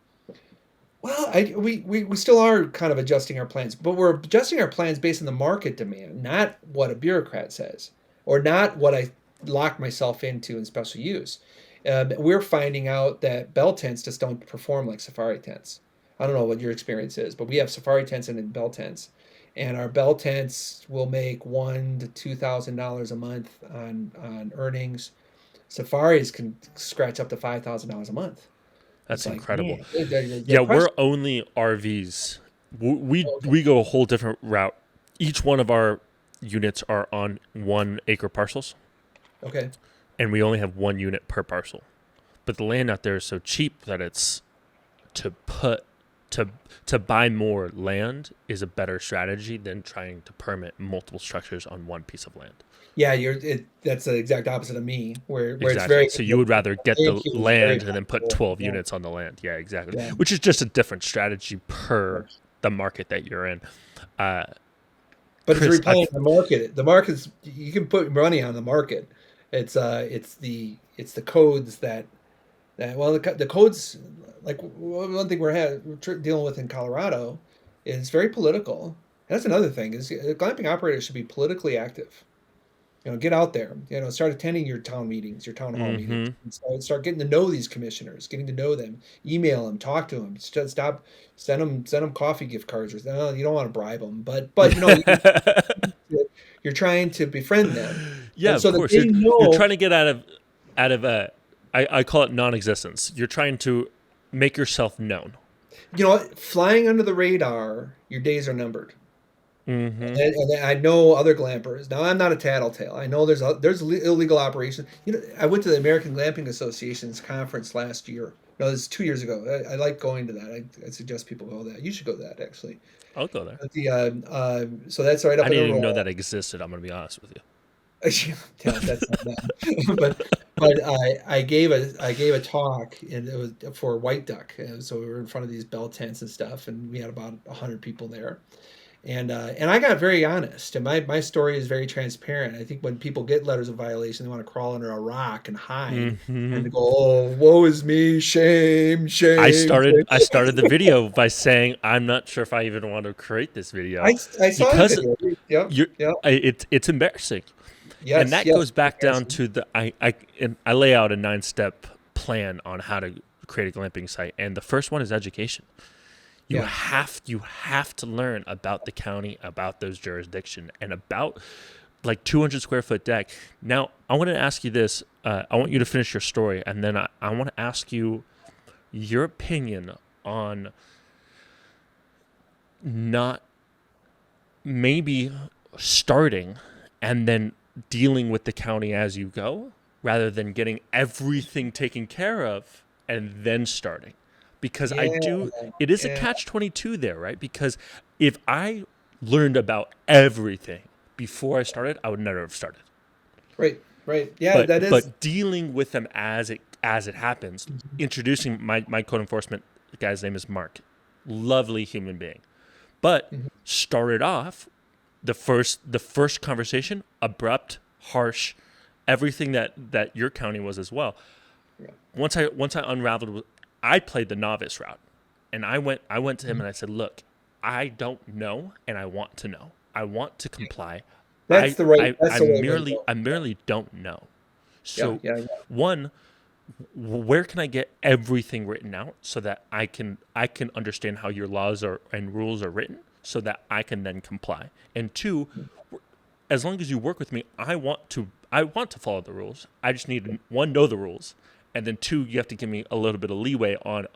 well, we still are kind of adjusting our plans, but we're adjusting our plans based on the market demand, not what a bureaucrat says, or not what I locked myself into in special use. We're finding out that bell tents just don't perform like safari tents. I don't know what your experience is, but we have safari tents and bell tents, and our bell tents will make $1,000 to $2,000 a month on earnings. Safaris can scratch up to $5,000 a month. That's It's like, incredible. man, the Yeah, we're question. only RVs. We Okay. we go a whole different route. Each one of our units are on 1-acre parcels, Okay. and we only have 1 unit per parcel. But the land out there is so cheap that it's to put to buy more land is a better strategy than trying to permit multiple structures on one piece of land. Yeah, that's the exact opposite of me, where it's Exactly. very So you would rather get land the use is very land and then put valuable. 12 Yeah. units on the land. Yeah, exactly. Yeah. Which is just a different strategy per the market that you're in. But Chris, it's replaying the market. The market's you can put money on the market. It's the codes the codes, like one thing we're dealing with in Colorado is very political. And that's another thing is glamping operators should be politically active. Get out there. Start attending your town meetings, your town hall meetings, and start getting to know these commissioners, getting to know them, email them, talk to them, stop, send them coffee gift cards, or you don't want to bribe them, but you're trying to befriend them, yeah, and of so that course. they You're know. trying to get out of I call it non-existence. You're trying to make yourself known. Flying under the radar, your days are numbered. Mm-hmm. And I know other glampers. Now I'm not a tattletale. I know there's illegal operations. I went to the American Glamping Association's conference last year. No, this is 2 years ago. I like going to that. I suggest people go to that. You should go to that actually. I'll go there. But so that's right I up in didn't even know Aurora. that existed. I'm gonna be honest with you. Yeah, that's not bad. But I gave a talk, and it was for White Duck. So we were in front of these bell tents and stuff, and we had about 100 people there. And I got very honest, and my story is very transparent. I think when people get letters of violation, they want to crawl under a rock and hide, and Mm-hmm. to go, "Oh, woe is me, shame, shame, shame." I started the video by saying I'm not sure if I even want to create this video I saw the because video. Yep, you're yep, it's embarrassing. And yes, that yes. goes back down Embarrassing. to I lay out a 9-step plan on how to create a glamping site, and the first one is education. Yeah, You have to learn about the county, about those jurisdiction, and about like 200 square foot deck. Now, I want to ask you this. I want you to finish your story, and then I want to ask you your opinion on not maybe starting and then dealing with the county as you go rather than getting everything taken care of and then starting. Because I yeah, do, it is a yeah. catch 22 there, right? Because if I learned about everything before I started, I would never have started. Right, right. Yeah, that is. But dealing with them as it happens, introducing my code enforcement guy's name is Mark, lovely human being, but Mhm. started off the first conversation abrupt, harsh, everything that your county was as well. Yeah. Once I unraveled, I played the novice route, and I went to him and I said, look, I don't know, and I want to know. I want to comply. That's the right. That's the right way to go. I merely don't know. Yeah, So, yeah, yeah. one, where can I get everything written out so that I can understand how your laws are and rules are written so that I can then comply. And two, as long as you work with me, I want to follow the rules. I just need one, know the rules, and then two, you have to give me a little bit of leeway on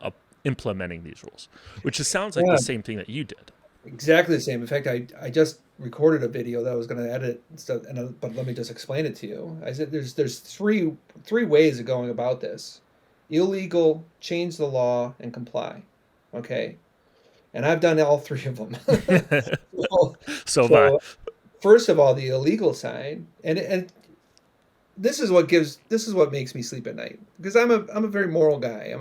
implementing these rules, which just sounds like the Yeah, same thing that you did. exactly the same. In fact, I just recorded a video that I was going to edit and stuff, but let me just explain it to you. I said there's three ways of going about this: illegal, change the law, and comply. Okay, and I've done all three of them. so, So have I. so first of all, the illegal side, and this is what makes me sleep at night because I'm a very moral guy.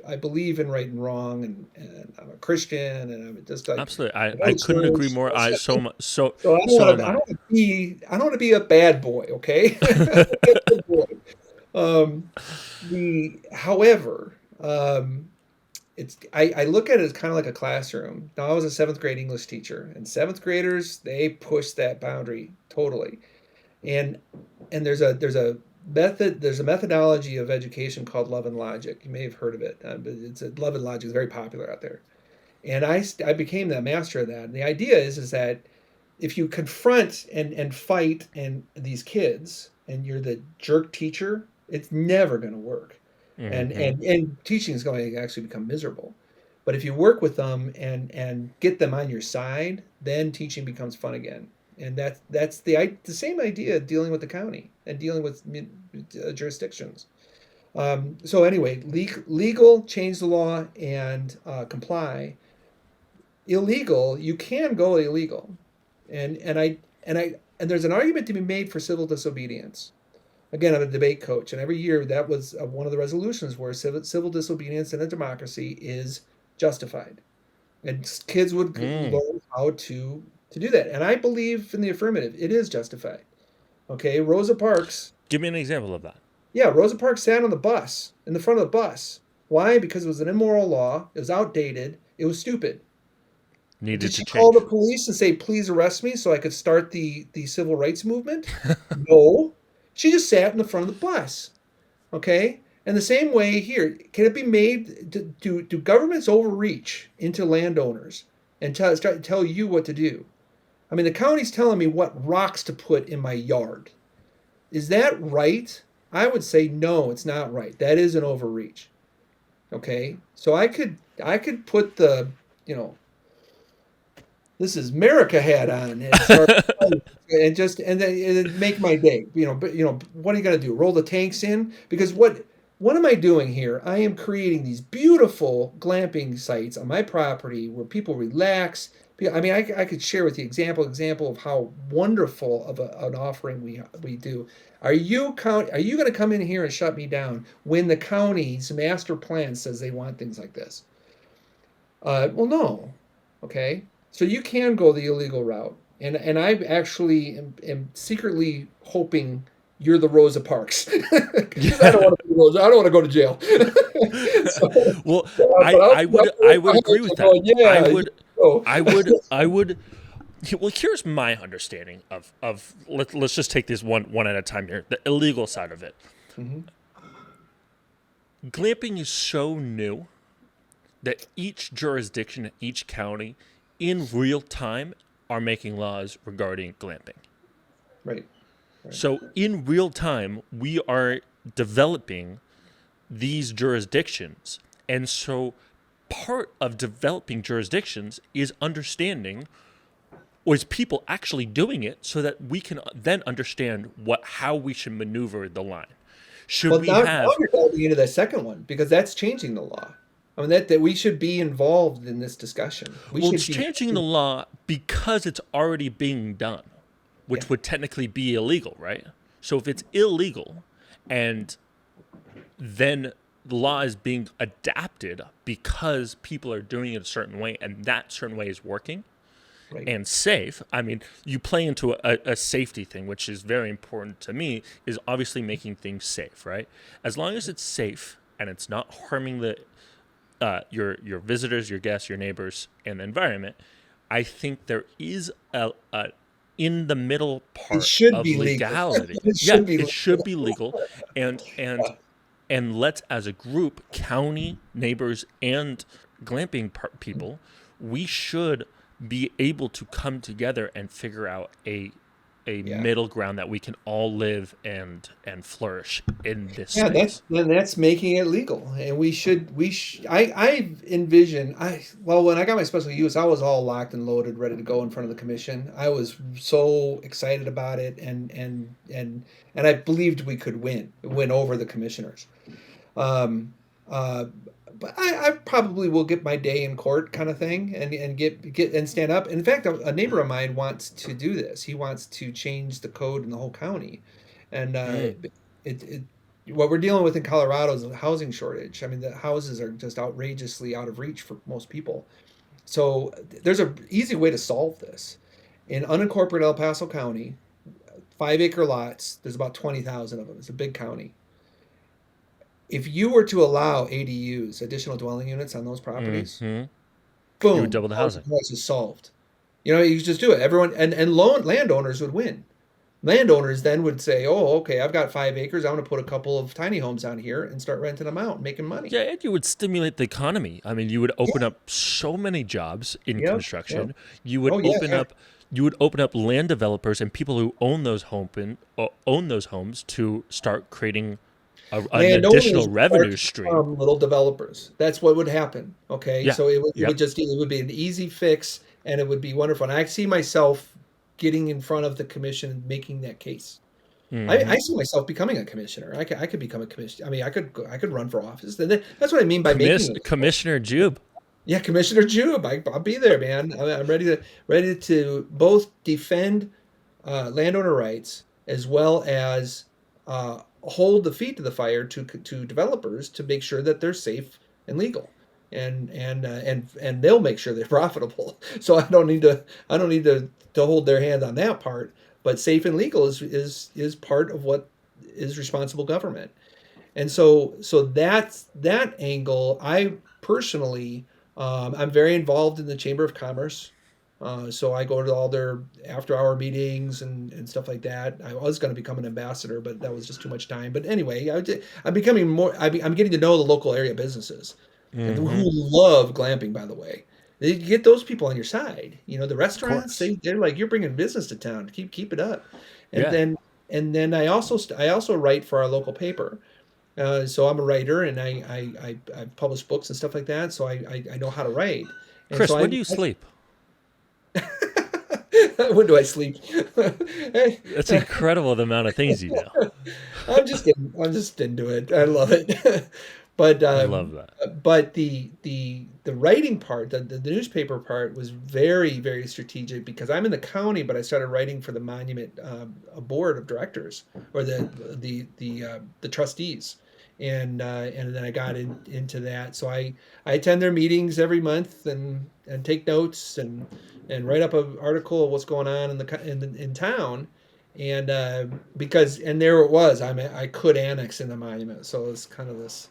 I believe in right and wrong, and I'm a Christian, and I'm just like Absolutely. I I go to couldn't agree church. more. I so mu- so So so am I I. don't want to be a bad boy. Okay, I'm a good boy. Um, the however, I look at it as kind of like a classroom. Now I was a seventh grade English teacher, and seventh graders they push that boundary totally. And there's a methodology of education called love and logic. You may have heard of it, but love and logic is very popular out there. And I became the master of that. And the idea is that if you confront and fight and these kids and you're the jerk teacher, it's never going to work. Hmm. And teaching is going to actually become miserable. But if you work with them and get them on your side, then teaching becomes fun again. And that's the same idea dealing with the county and dealing with jurisdictions. So anyway, legal, change the law, and comply. Illegal, you can go illegal, and there's an argument to be made for civil disobedience. Again, I'm a debate coach, and every year that was one of the resolutions where civil disobedience in a democracy is justified, and kids would Mm. learn how to do that. And I believe in the affirmative; it is justified. Okay, Rosa Parks. Give me an example of that. Yeah, Rosa Parks sat on the bus in the front of the bus. Why? Because it was an immoral law. It was outdated. It was stupid. Did Needed to she call the change. police and say, "Please arrest me so I could start the civil rights movement"? No. She just sat in the front of the bus. Okay? And the same way here, can it be made do governments overreach into landowners and tell you what to do? I mean, the county's telling me what rocks to put in my yard. Is that right? I would say no, it's not right. That is an overreach. Okay? So I could put the, you know, this is America hat on and start and then make my day. But what are you gonna do? Roll the tanks in? Because what am I doing here? I am creating these beautiful glamping sites on my property where people relax. I mean, I could share with you example of how wonderful of an offering we do. Are you going to come in here and shut me down when the county's master plan says they want things like this? Well, no. Okay. So you can go the illegal route. And I actually am secretly hoping you're the Rosa Parks. 'Cause I don't want to be Rosa. I don't want to go to jail. So, Well, but I would agree with that. going, yeah, know. I would. Well, here's my understanding of let's just take this one at a time here. The illegal side of it. Mhm. Glamping is so new that each jurisdiction, each county, in real time, are making laws regarding glamping. Right. So in real time, we are developing these jurisdictions. And so part of developing jurisdictions is understanding, or is people actually doing it so that we can then understand how we should maneuver the line. Should Well, we now have you're diving into the second one because that's changing the law. I mean that we should be involved in this discussion. Well, it's changing the law because it's already being done, which would technically be illegal, right? So if it's illegal and then the law is being adapted because people are doing it a certain way and that certain way is working and safe. I mean, you play into a safety thing, which is very important to me, is obviously making things safe, right? As long as it's safe and it's not harming your visitors, your guests, your neighbors, and the environment, I think there is a in the middle part of legality. It should be it should be legal, and let's, as a group, county, neighbors, and glamping people, we should be able to come together and figure out a middle ground that we can all live and flourish in this space. That's making it legal, and I envision when I got my special use, I was all locked and loaded, ready to go in front of the commission. I was so excited about it, and I believed we could win over the commissioners. But I probably will get my day in court kind of thing and get and stand up. In fact, a neighbor of mine wants to do this. He wants to change the code in the whole county. And what we're dealing with in Colorado is a housing shortage. I mean, the houses are just outrageously out of reach for most people. So there's an easy way to solve this. In unincorporated El Paso County, 5-acre lots, there's about 20,000 of them. It's a big county. If you were to allow ADUs, additional dwelling units, on those properties, boom, you would double the housing. Price is solved. You just do it. Everyone and landowners would win. Landowners then would say, "Oh, okay, I've got 5 acres. I want to put a couple of tiny homes on here and start renting them out, and making money." Yeah, and you would stimulate the economy. I mean, you would open up so many jobs in construction. You would You would open up land developers and people who own those homes to start creating an additional revenue stream. Little developers. That's what would happen. Okay, Yeah. so it would Yep. it would be an easy fix, and it would be wonderful. And I see myself getting in front of the commission and making that case. I see myself becoming a commissioner. I could become a commissioner. I mean, I could run for office. That's what I mean by making it. Commissioner Jueb. Yeah, Commissioner Jueb. I'll be there, man. I'm ready to both defend landowner rights as well as hold the feet to the fire to developers to make sure that they're safe and legal, and they'll make sure they're profitable. So I don't need to hold their hand on that part. But safe and legal is part of what is responsible government, and so that's that angle. I personally, I'm very involved in the Chamber of Commerce. So I go to all their after-hour meetings and stuff like that. I was going to become an ambassador, but that was just too much time. But anyway, I'm becoming more. I'm getting to know the local area businesses who love glamping. By the way, you get those people on your side. The restaurants, they're like, you're bringing business to town. Keep it up. And then I also write for our local paper. So I'm a writer, and I publish books and stuff like that. So I know how to write. And Chris, so when do you sleep? When do I sleep? That's incredible the amount of things you do. I'm just into it. I love it. but I love that. the writing part, the newspaper part was very, very strategic because I'm in the county, but I started writing for the Monument a board of directors or the trustees. And then I got into that. So I attend their meetings every month and take notes and write up an article of what's going on in town. And because and there it was, I could annex in the monument, so it's kind of this.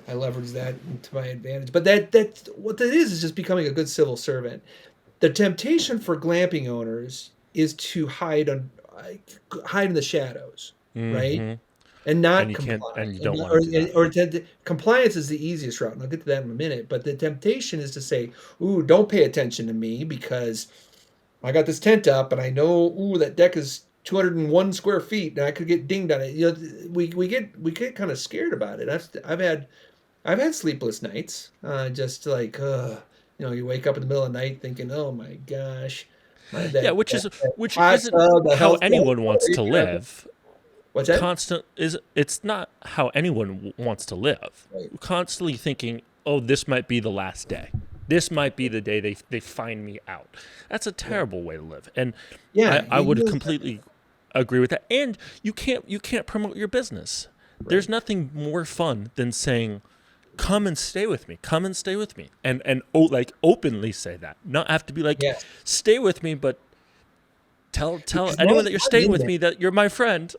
I leveraged that to my advantage. But that's what that is just becoming a good civil servant. The temptation for glamping owners is to hide in the shadows, right? Hmm. And And not you can't, comply. and you And don't not, want to do that. compliance is the easiest route, and I'll get to that in a minute. But the temptation is to say, "Ooh, don't pay attention to me because I got this tent up and I know, ooh, that deck is 201 square feet and I could get dinged on it." You know, we get kind of scared about it. I've had sleepless nights, just like, you wake up in the middle of the night thinking, "Oh my gosh, my Yeah, that, which that, is that which hot isn't tub, the how health anyone wants to club." live. What's that? It's not how anyone wants to live. Right. Constantly thinking, "Oh, this might be the last day. This might be the day they find me out." That's a Yeah, terrible way to live. And yeah, I you would really, completely agree with that. And you can't promote your business. There's right. nothing more fun than saying, "Come and stay with me. Come and stay with me." And openly say that. Not have to be like, Yes, "Stay with me," but tell because anyone that you're I'm staying in with there. me that you're my friend.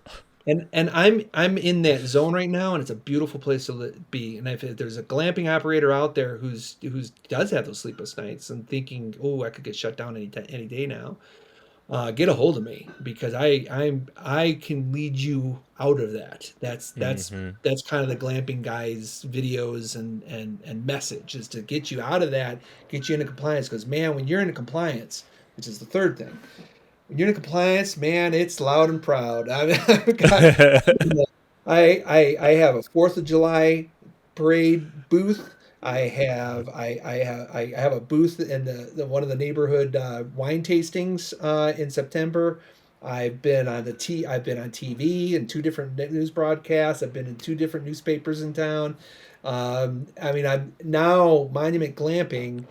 And I'm in that zone right now, and it's a beautiful place to be. And if there's a glamping operator out there who's does have those sleepless nights and thinking, "Oh, I could get shut down any day now," get a hold of me because I can lead you out of that. Hmm. That's kind of the glamping guys' videos and message is to get you out of that, get you into compliance. Because man, when you're into compliance, which is the third thing, when you're in compliance, man, it's loud and proud. I've got I have a Fourth of July parade booth. I have a booth in the one of the neighborhood wine tastings in September. I've been on TV in two different news broadcasts. I've been in two different newspapers in town. I mean, I'm now Monument Glamping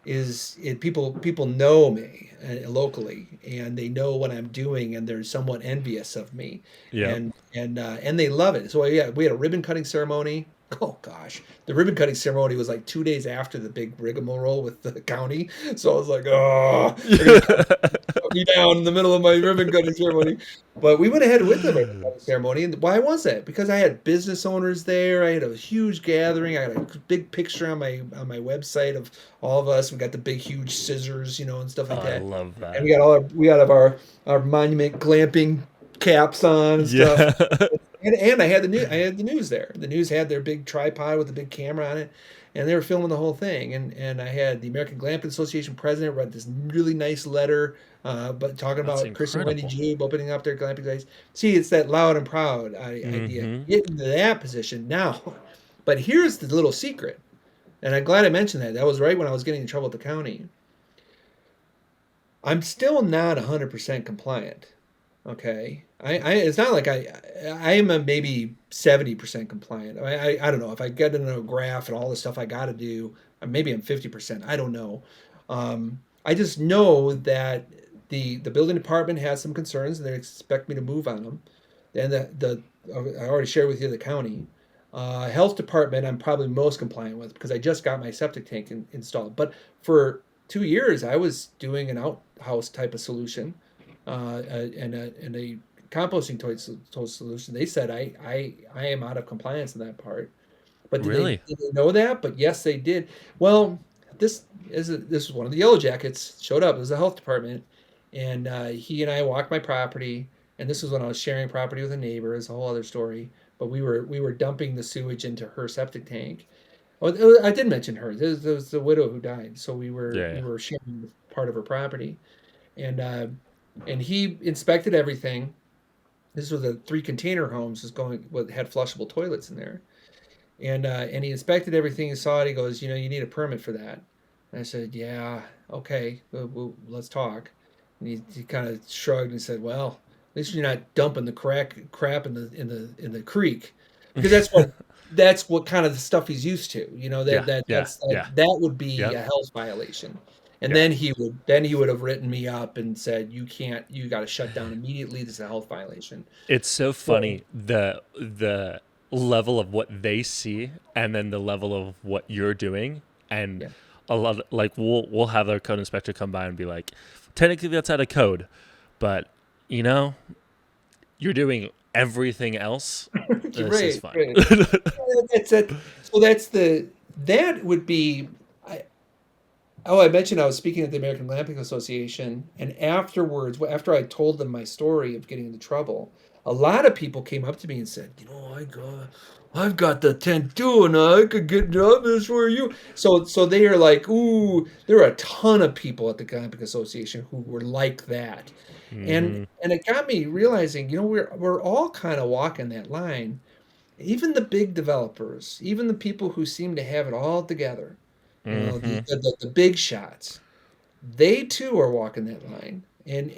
people know me locally and they know what I'm doing and they're somewhat envious of me Yep. and they love it. So yeah, we had a ribbon cutting ceremony. Oh gosh, the ribbon cutting ceremony was like 2 days after the big rigmarole with the county. So I was like, oh, they're gonna put me down in the middle of my ribbon cutting ceremony. But we went ahead with the ribbon cutting ceremony. And why was that? Because I had business owners there. I had a huge gathering. I had a big picture on my website of all of us. We got the big huge scissors, and stuff Oh, like I that. love And that. we got our monument glamping caps on and stuff. Yeah. And I had the news there. The news had their big tripod with a big camera on it, and they were filming the whole thing. And I had the American Glamping Association president write this really nice letter, but talking That's about Chris and Wendy incredible. Jueb opening up their glamping place. See, it's that loud and proud idea. Hmm. Get into that position now. But here's the little secret, and I'm glad I mentioned that. That was right when I was getting in trouble at the county. I'm still not 100% compliant. Okay. It's not like I am a maybe 70% compliant. I don't know if I get into a graph and all the stuff I got to do, maybe I'm 50%. I don't know. I just know that the building department has some concerns and they expect me to move on them. And I already shared with you the county. Health department, I'm probably most compliant with because I just got my septic tank installed. But for 2 years, I was doing an outhouse type of solution and a composting toilet solution. They said I am out of compliance in that part. But Really? did they know that? But yes, they did. Well, this is one of the yellow jackets showed up. It was the health department, and he and I walked my property. And this was when I was sharing property with a neighbor. It's a whole other story. But we were dumping the sewage into her septic tank. Oh, I did mention her. This was the widow who died. So we were Yeah. we Yeah. were sharing part of her property, and he inspected everything. This was a three container homes, was going what had flushable toilets in there, and he inspected everything and saw it. He goes, you need a permit for that. And I said, yeah, okay, let's talk. And he kind of shrugged and said, "Well, at least you're not dumping the crap in the creek, because that's what kind of the stuff he's used to. You know Yeah, yeah, that's yeah, that would be yep, a health violation." And yeah. then he would have written me up and said, "You can't. You got to shut down immediately. This is a health violation." It's so So funny the level of what they see and then the level of what you're doing, and yeah, a lot of, like we'll have our code inspector come by and be like, technically that's out of code, but you know you're doing everything else. This is right, fine. right. That's it. So that would be. I mentioned I was speaking at the American Glamping Association, and afterwards, after I told them my story of getting into trouble, a lot of people came up to me and said, I've got the tent too, and I could get this for you." So they are like, ooh, there are a ton of people at the Glamping Association who were like that, Hmm. and it got me realizing, we're all kind of walking that line. Even the big developers, even the people who seem to have it all together, Hmm. the big shots, they too are walking that line. And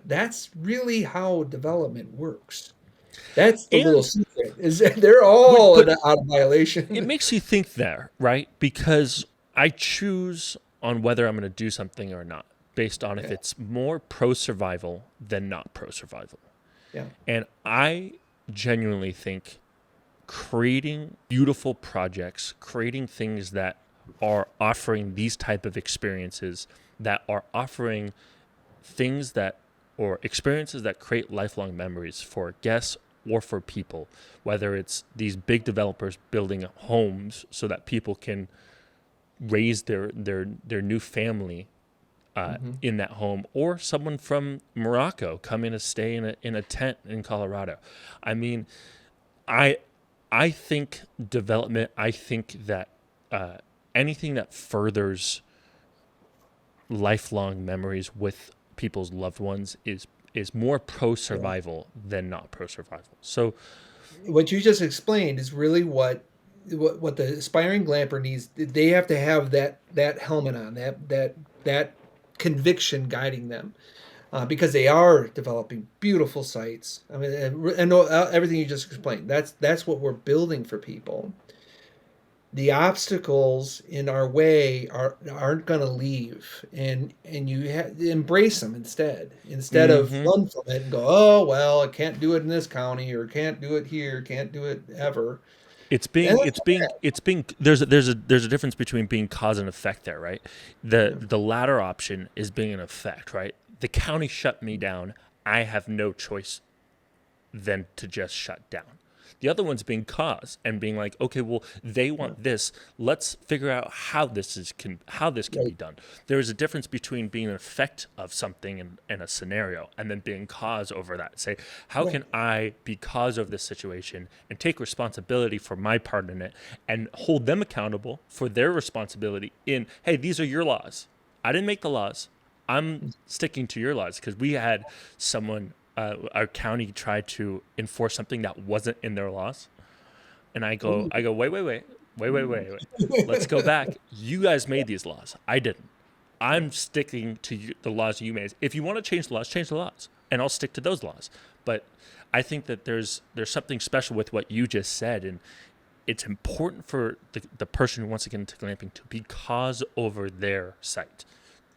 that's really how development works. That's the little And secret, is that they're would all but out of it violation. makes you think there, right? Because I choose on whether I'm going to do something or not based on if Yeah, it's more pro survival than not pro survival. yeah, And I genuinely think creating beautiful projects, creating things that are offering these type of experiences, that are offering things that or experiences that create lifelong memories for guests or for people, whether it's these big developers building homes so that people can raise their new family hmm, in that home, or someone from Morocco coming to stay in a tent in Colorado. I mean, I I think development. I think that uh, anything that furthers lifelong memories with people's loved ones is more pro yeah. survival than not pro survival. So What you just explained is really what the aspiring glamper needs. They have to have that helmet on, that conviction guiding them, because they are developing beautiful sites. I mean, and everything you just explained. That's what we're building for people. The obstacles in our way aren't going to leave, and you embrace them instead of hmm run from it and go, "Oh well, I can't do it in this county, or can't do it here, can't do it ever." And that's it's being there's a difference between being cause and effect there, right? yeah, The latter option is being an effect, right? The county shut me down. I have no choice than to just shut down. The other one's being cause and being like, okay, well, they yeah, want this. Let's figure out how this can be right, done. There is a difference between being an effect of something in a scenario and then being cause over that. Say, how right, can I be cause of this situation and take responsibility for my part in it and hold them accountable for their responsibility in, hey, these are your laws. I didn't make the laws. I'm sticking to your laws because we had someone, our county tried to enforce something that wasn't in their laws, and ooh, wait. Let's go back. You guys made these laws. I didn't. yeah, I'm sticking to the laws you made. If you want to change the laws, and I'll stick to those laws. But I think that there's something special with what you just said, and it's important for the person who wants to get into glamping to be cause over their site,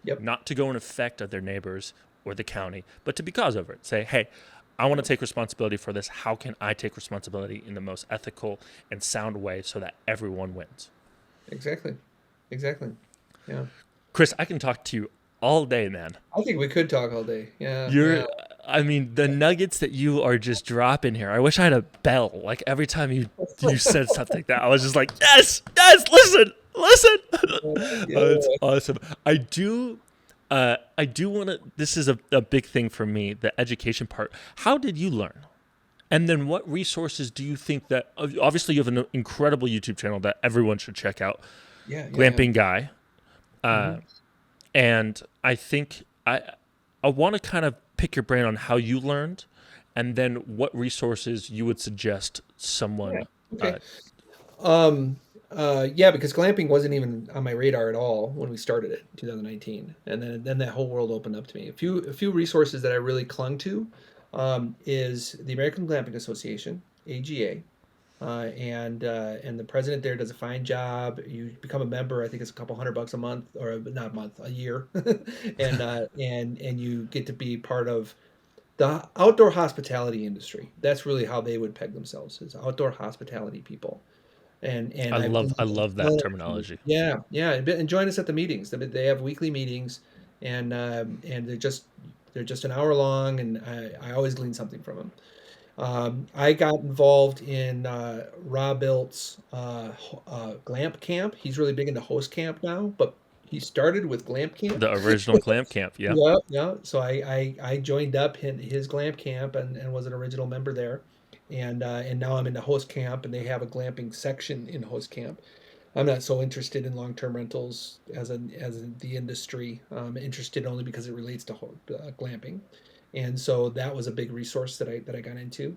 yep, not to go in effect of their neighbors or the county, but to be cause over it. Say, hey, I want to take responsibility for this. How can I take responsibility in the most ethical and sound way so that everyone wins? exactly, exactly, yeah. Chris, I can talk to you all day, man. I think we could talk all day. Yeah, yeah. You're, I mean, the nuggets that you are just dropping here. I wish I had a bell. Like every time you said something that I was just like, yes, listen. Oh, it's Yeah. awesome. I do want to. This is a big thing for me, the education part. How did you learn? And then what resources do you think that obviously you have an incredible YouTube channel that everyone should check out, Yeah, yeah, yeah. Glamping Guy. Hmm. And I think I want to kind of pick your brain on how you learned, and then what resources you would suggest Yeah. someone. Okay. Uh, Um, Yeah, because glamping wasn't even on my radar at all when we started it in 2019, and then that whole world opened up to me. A few resources that I really clung to is the American Glamping Association, AGA, and the president there does a fine job. You become a member. I think it's a couple $100 a month, or not a month, a year, and you get to be part of the outdoor hospitality industry. That's really how they would peg themselves, as outdoor hospitality people. And I've been I to love a ton that of meetings. terminology. Yeah, yeah, and join us at the meetings. They have weekly meetings, and they're just an hour long, and I always glean something from them. I got involved in Rob Ilt's Glamp Camp. He's really big into host camp now, but he started with Glamp Camp. The original clamp camp. Yep. Yeah, yeah. So I joined up in his Glamp Camp and was an original member there, and now I'm into host camp, and they have a glamping section in host camp. I'm not so interested in long-term rentals as in the industry. I'm interested only because it relates to glamping, and so that was a big resource that I got into.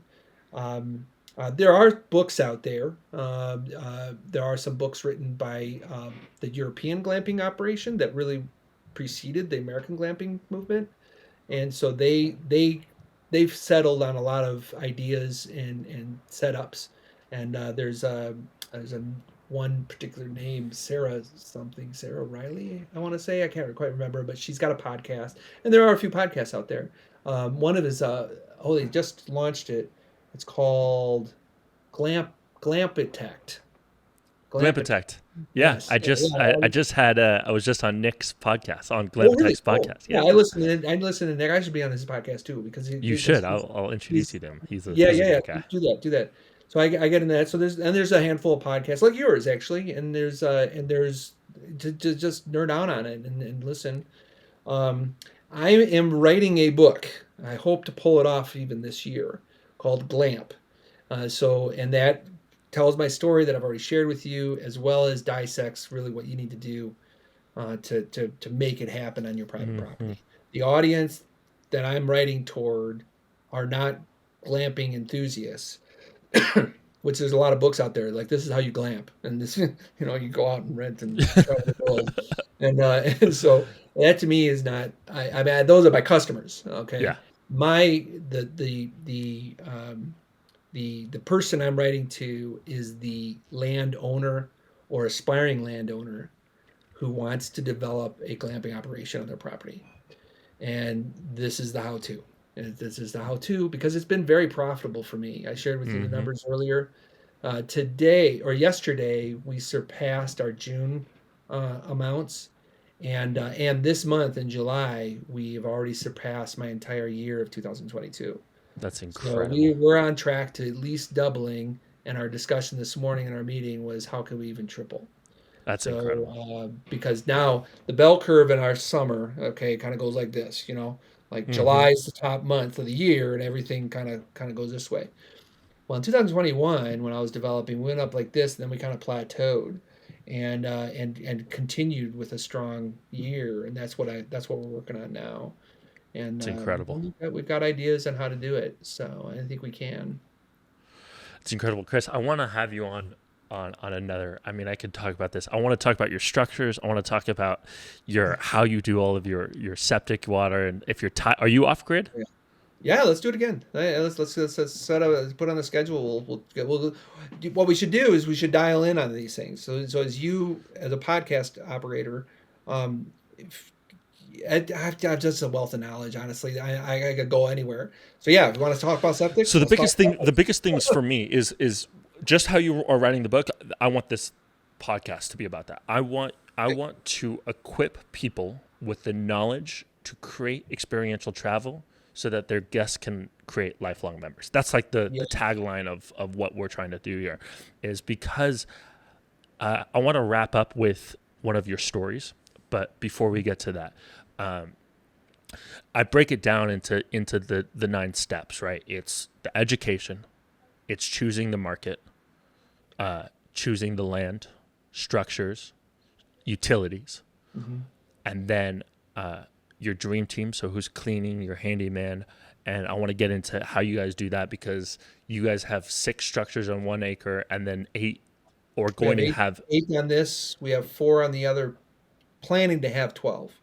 There are books out there. There are some books written by the European glamping operation that really preceded the American glamping movement, and so they've settled on a lot of ideas and setups. And there's a one particular name, Sarah something, Sarah Riley, I want to say. I can't quite remember, but she's got a podcast, and there are a few podcasts out there. One of his they just launched it. It's called Glamp Glampitect. Glamp Glampit. Protect. Yeah, Yes. Yeah, yeah. I just had I was just on Nick's podcast, on Oh, Glamp really? Protect's Oh, podcast. yeah. Yeah, I listen to Nick. I should be on his podcast too because you should. he's I'll introduce he's you to him. yeah, He's a yeah, yeah. great guy. Do that. So I get in that. So there's a handful of podcasts like yours actually, and there's to just nerd out on it and listen. Um, I am writing a book. I hope to pull it off even this year, called Glamp. And that tells my story that I've already shared with you, as well as dissects really what you need to do to make it happen on your private Hmm. property. The audience that I'm writing toward are not glamping enthusiasts, which there's a lot of books out there like this is how you glamp, and this you go out and rent and travel the world, and so that to me is not. I mean those are my customers. Okay, Yeah, my the person I'm writing to is the landowner or aspiring landowner who wants to develop a glamping operation on their property. And this is the how to. And this is the how to because it's been very profitable for me. I shared with you the hmm numbers earlier. Today or yesterday, we surpassed our June amounts. And this month in July, we've already surpassed my entire year of 2022. that's So incredible. we're on track to at least doubling. And our discussion this morning in our meeting was how can we even triple? That's So, incredible. because now the bell curve in our summer, okay, kind of goes like this, like Hmm. July is the top month of the year, and everything kind of goes this way. Well, in 2021, when I was developing, we went up like this, and then we kind of plateaued, and continued with a strong year, and that's what we're working on now, and It's incredible. we've got ideas on how to do it, so I think we can. It's incredible, Chris. I want to have you on another. I mean, I could talk about this. I want to talk about your structures. I want to talk about your how you do all of your septic water, and if you're are you off grid? Yeah, let's do it again. Let's set up, let's put on the schedule. What we should do is we should dial in on these things. So as you as a podcast operator, if, I've just a wealth of knowledge. Honestly, I could go anywhere. So yeah, if you want to talk about septic, So let's talk about the it. biggest things for me is just how you are writing the book. I want this podcast to be about that. I Okay. want to equip people with the knowledge to create experiential travel so that their guests can create lifelong members. That's like Yeah. the tagline of what we're trying to do here is because I want to wrap up with one of your stories. But before we get to that, um, I break it down into the nine steps, right? It's the education, it's choosing the market, choosing the land, structures, utilities, Mhm. and then your dream team. So who's cleaning, your handyman, and I want to get into how you guys do that because you guys have 6 structures on 1 acre and then 8 or We going have to eight have. eight on this. We have four on the other. Planning to have 12.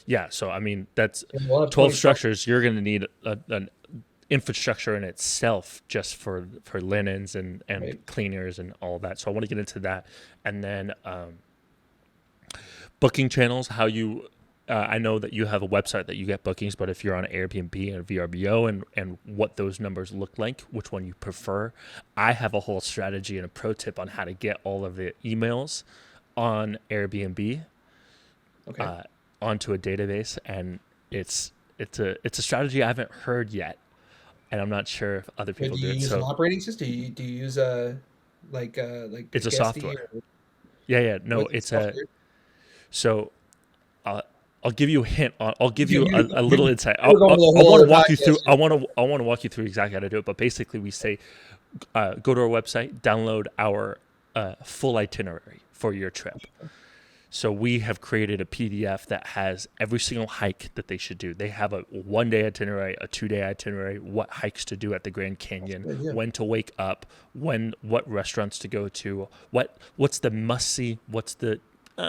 Yeah, so I mean that's And we'll have 12 20 trucks. structures. You're going to need an infrastructure in itself just for linens and Right. cleaners and all that. So I want to get into that, and then booking channels. How you I know that you have a website that you get bookings, but if you're on Airbnb and VRBO and what those numbers look like, which one you prefer, I have a whole strategy and a pro tip on how to get all of the emails on Airbnb Okay. onto a database, and it's a strategy I haven't heard yet, and I'm not sure if other But people do do you it. use an So operating system? Do you use like a it's a Guesty software. or Yeah, no, what's the it's a software? so. Uh, I'll give you a hint. I'll give You you you a little you insight. we're going to the I whole want to other walk you through. podcast here. I want to walk you through exactly how to do it. But basically, we say go to our website, download our full itinerary for your trip. So we have created a PDF that has every single hike that they should do. They have a 1 day itinerary, a 2 day itinerary, what hikes to do at the Grand Canyon, Good idea. when to wake up, what restaurants to go to, what's the must see, what's the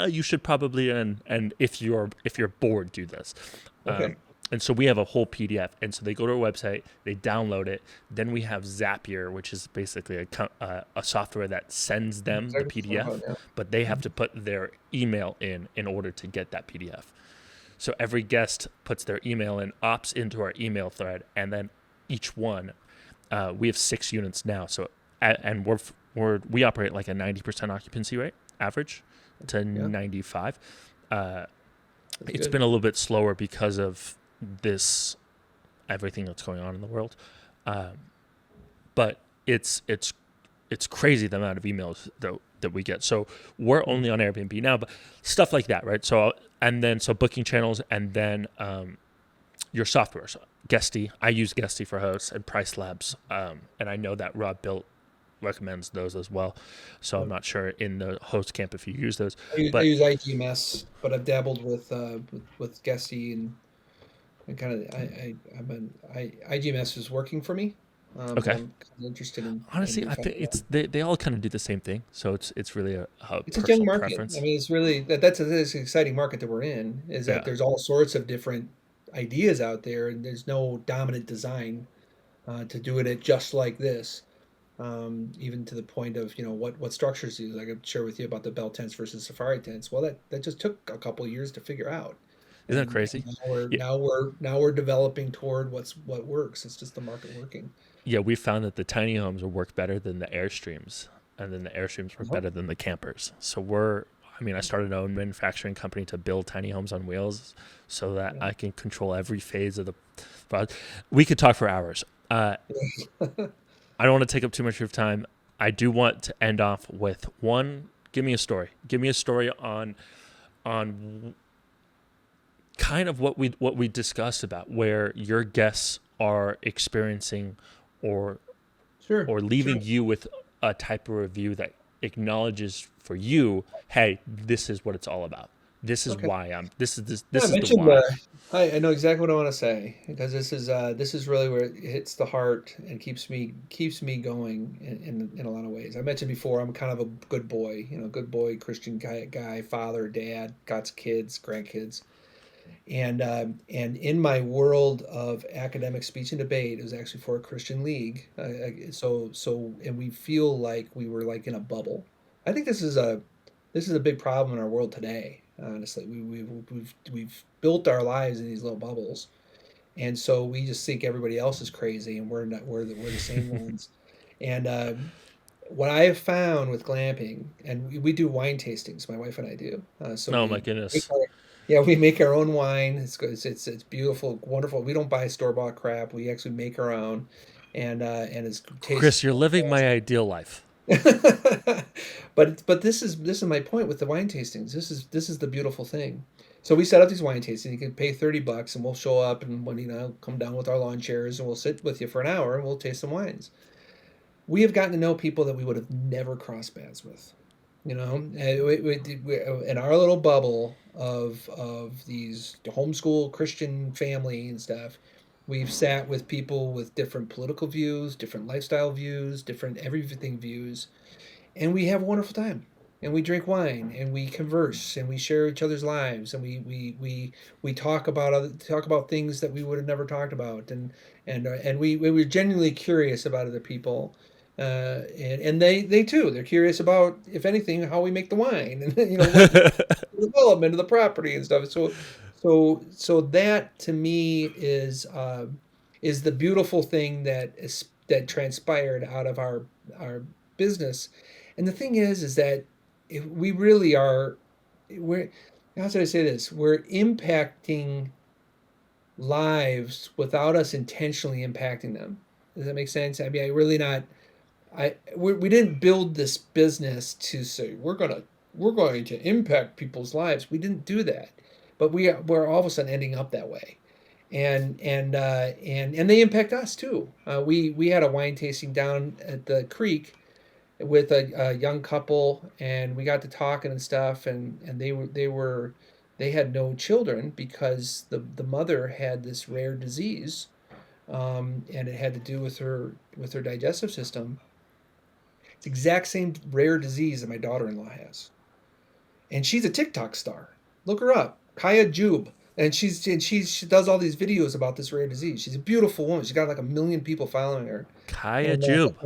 you should probably and if you're bored, do this. Okay. And so we have a whole PDF. And so they go to our website, they download it. Then we have Zapier, which is basically a software that sends them the Exactly what I'm talking PDF, about but they have to put their email in order to get that PDF. So every guest puts their email in, opts into our email thread, and then each one, we have 6 units now. So and we operate like a 90% occupancy rate, average to now. Yeah. 95. That's It's good. been a little bit slower because of this everything that's going on in the world, but it's crazy the amount of emails that we get. So we're Mm. only on Airbnb now, but stuff like that, right? So booking channels, and then your software. So Guesty, I use Guesty for hosts and Price Labs, and I know that Rob Built recommends those as well. So I'm Yep. not sure in the host camp if you use those, I but use IGMS, but I've dabbled with Guesty and kind of I've been IGMS is working for me, but okay. I'm kind of interested in Honestly, I think refining. they all kind of do the same thing. So it's really a It's a young personal market. I preference. mean, it's really that's an exciting market that we're in, is that Yeah. there's all sorts of different ideas out there, and there's no dominant design to do it at just like this. Even to the point of, what structures use. I could share with you about the bell tents versus safari tents. Well, that just took a couple of years to figure out, Isn't that and crazy? Yeah. now we're developing toward what works. It's just the market working. Yeah, we found that the tiny homes will work better than the Airstreams, and then the Airstreams work Uh-huh. better than the campers. I mean, I started a manufacturing company to build tiny homes on wheels so that Yeah. I can control every phase of the project. We could talk for hours. I don't want to take up too much of your time. I do want to end off with one. Give me a story. Give me a story on kind of what we discussed about where your guests are experiencing or Sure, or sure. leaving you with a type of review that acknowledges for you, hey, this is what it's all about. This is Okay. why I'm. Yeah, I This is the mentioned. why. I know exactly what I want to say, because this is really where it hits the heart and keeps me going in a lot of ways. I mentioned before I'm kind of a good boy, good boy Christian guy, father, dad, got kids, grandkids, and in my world of academic speech and debate, it was actually for a Christian league. And we feel like we were like in a bubble. I think this is a big problem in our world today. Honestly, we've built our lives in these little bubbles, and so we just think everybody else is crazy, and we're not. We're the same ones. And what I have found with glamping, and we do wine tastings, my wife and I do. So Oh my we make goodness, our, yeah, we make our own wine. It's good. It's beautiful, wonderful. We don't buy store bought crap. We actually make our own, and it tastes Chris, you're living my ideal life. but this is my point with the wine tastings. This is the beautiful thing. So we set up these wine tastings. You can pay $30 and we'll show up, and when come down with our lawn chairs, and we'll sit with you for an hour and we'll taste some wines. We have gotten to know people that we would have never crossed paths with. And in our little bubble of these homeschool Christian family and stuff, we've sat with people with different political views, different lifestyle views, different everything views, and we have a wonderful time, and we drink wine, and we converse, and we share each other's lives, and we talk about things that we would have never talked about, and we were genuinely curious about other people, and they too, they're curious about, if anything, how we make the wine, and what the development of the property and stuff. So that to me is the beautiful thing that transpired out of our business. And the thing is that if we really are, we're, how should I say this? We're impacting lives without us intentionally impacting them. Does that make sense? I mean, I really not. We didn't build this business to say we're going to impact people's lives. We didn't do that, but we're all of a sudden ending up that way, and they impact us too. We had a wine tasting down at the creek with a young couple, and we got to talking and stuff, and they had no children because the mother had this rare disease, and it had to do with her digestive system. It's the exact same rare disease that my daughter-in-law has, and she's a TikTok star. Look her up, Kaya Jube. And she does all these videos about this rare disease. She's a beautiful woman. She's got like 1 million people following her. Kaya And Jube.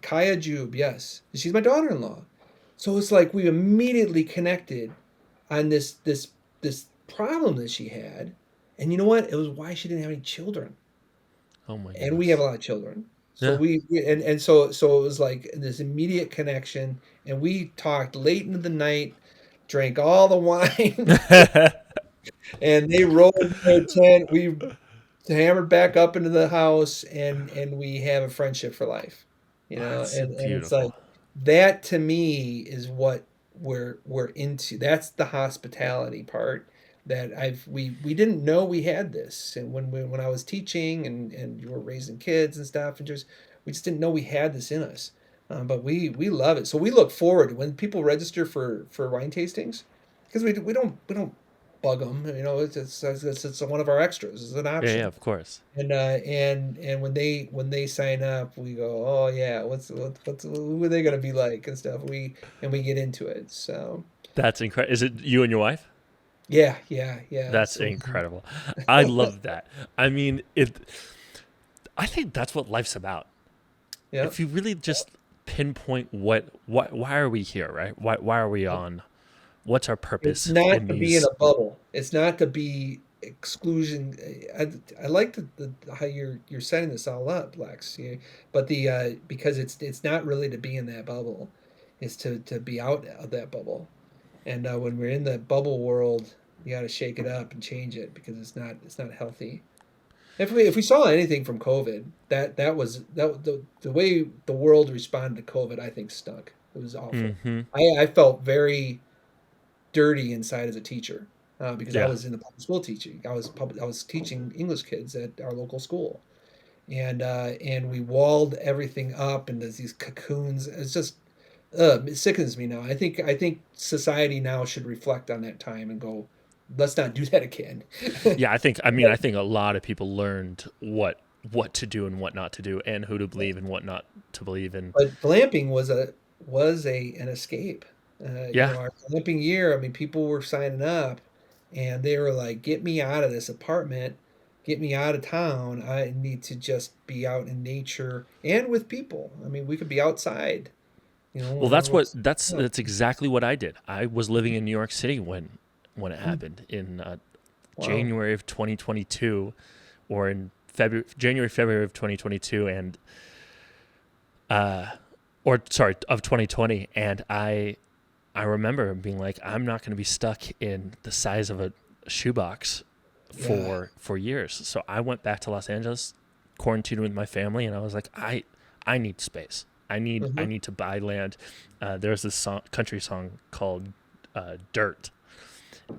Kaya Jube, yes, she's my daughter-in-law. So it's like we immediately connected on this problem that she had, and you know what? It was why she didn't have any children, Oh my and we have goodness. a lot of children. So Yeah. so it was like this immediate connection, and we talked late into the night, drank all the wine, and they rolled their tent. We hammered back up into the house, and we have a friendship for life, That's and it's beautiful. like that to me is what we're into. That's the hospitality part that we didn't know we had this, and when I was teaching and you were raising kids and stuff, and just we just didn't know we had this in us. But we love it, so we look forward when people register for wine tastings, because we don't bug them. It's one of our extras. It's an Yeah, yeah, option. of course. And when they sign up, we go, oh yeah, what's who are they gonna be like and stuff. We get into it. So That's incredible. Is it you and your wife? yeah, yeah, yeah. That's incredible. I love that. I mean, I think that's what life's about. Yeah. If you really just pinpoint why are we here, right? Why are we on? What's our It's purpose not in to be in these? a bubble. It's not to be exclusion. I like how you're setting this all up, Lex. Yeah. But because it's not really to be in that bubble. It's to be out of that bubble. And when we're in the bubble world, you got to shake it up and change it because it's not healthy. If we saw anything from COVID, that was the way the world responded to COVID. I think stunk. It was awful. Mm-hmm. I felt very dirty inside as a teacher, because I Yeah. was in the public school teaching. I was teaching English kids at our local school, and we walled everything up into these cocoons. It's just it sickens me now. I think society now should reflect on that time and go, let's not do that again. Yeah, I think a lot of people learned what to do and what not to do, and who to believe and what not to believe in. But glamping was an escape. Yeah. Our glamping year. I mean, people were signing up, and they were like, "Get me out of this apartment, get me out of town. I need to just be out in nature and with people. I mean, we could be outside. Well, When that's what everyone's oh, that's exactly what I did. I was living in New York City when it happened in wow, January of 2022, or in February of 2022, and or sorry, of 2020, and I remember being like, I'm not going to be stuck in the size of a shoebox yeah, for years. So I went back to Los Angeles, quarantined with my family, and I was like, I need space. I uh-huh. need to buy land. There's this country song called "Dirt,"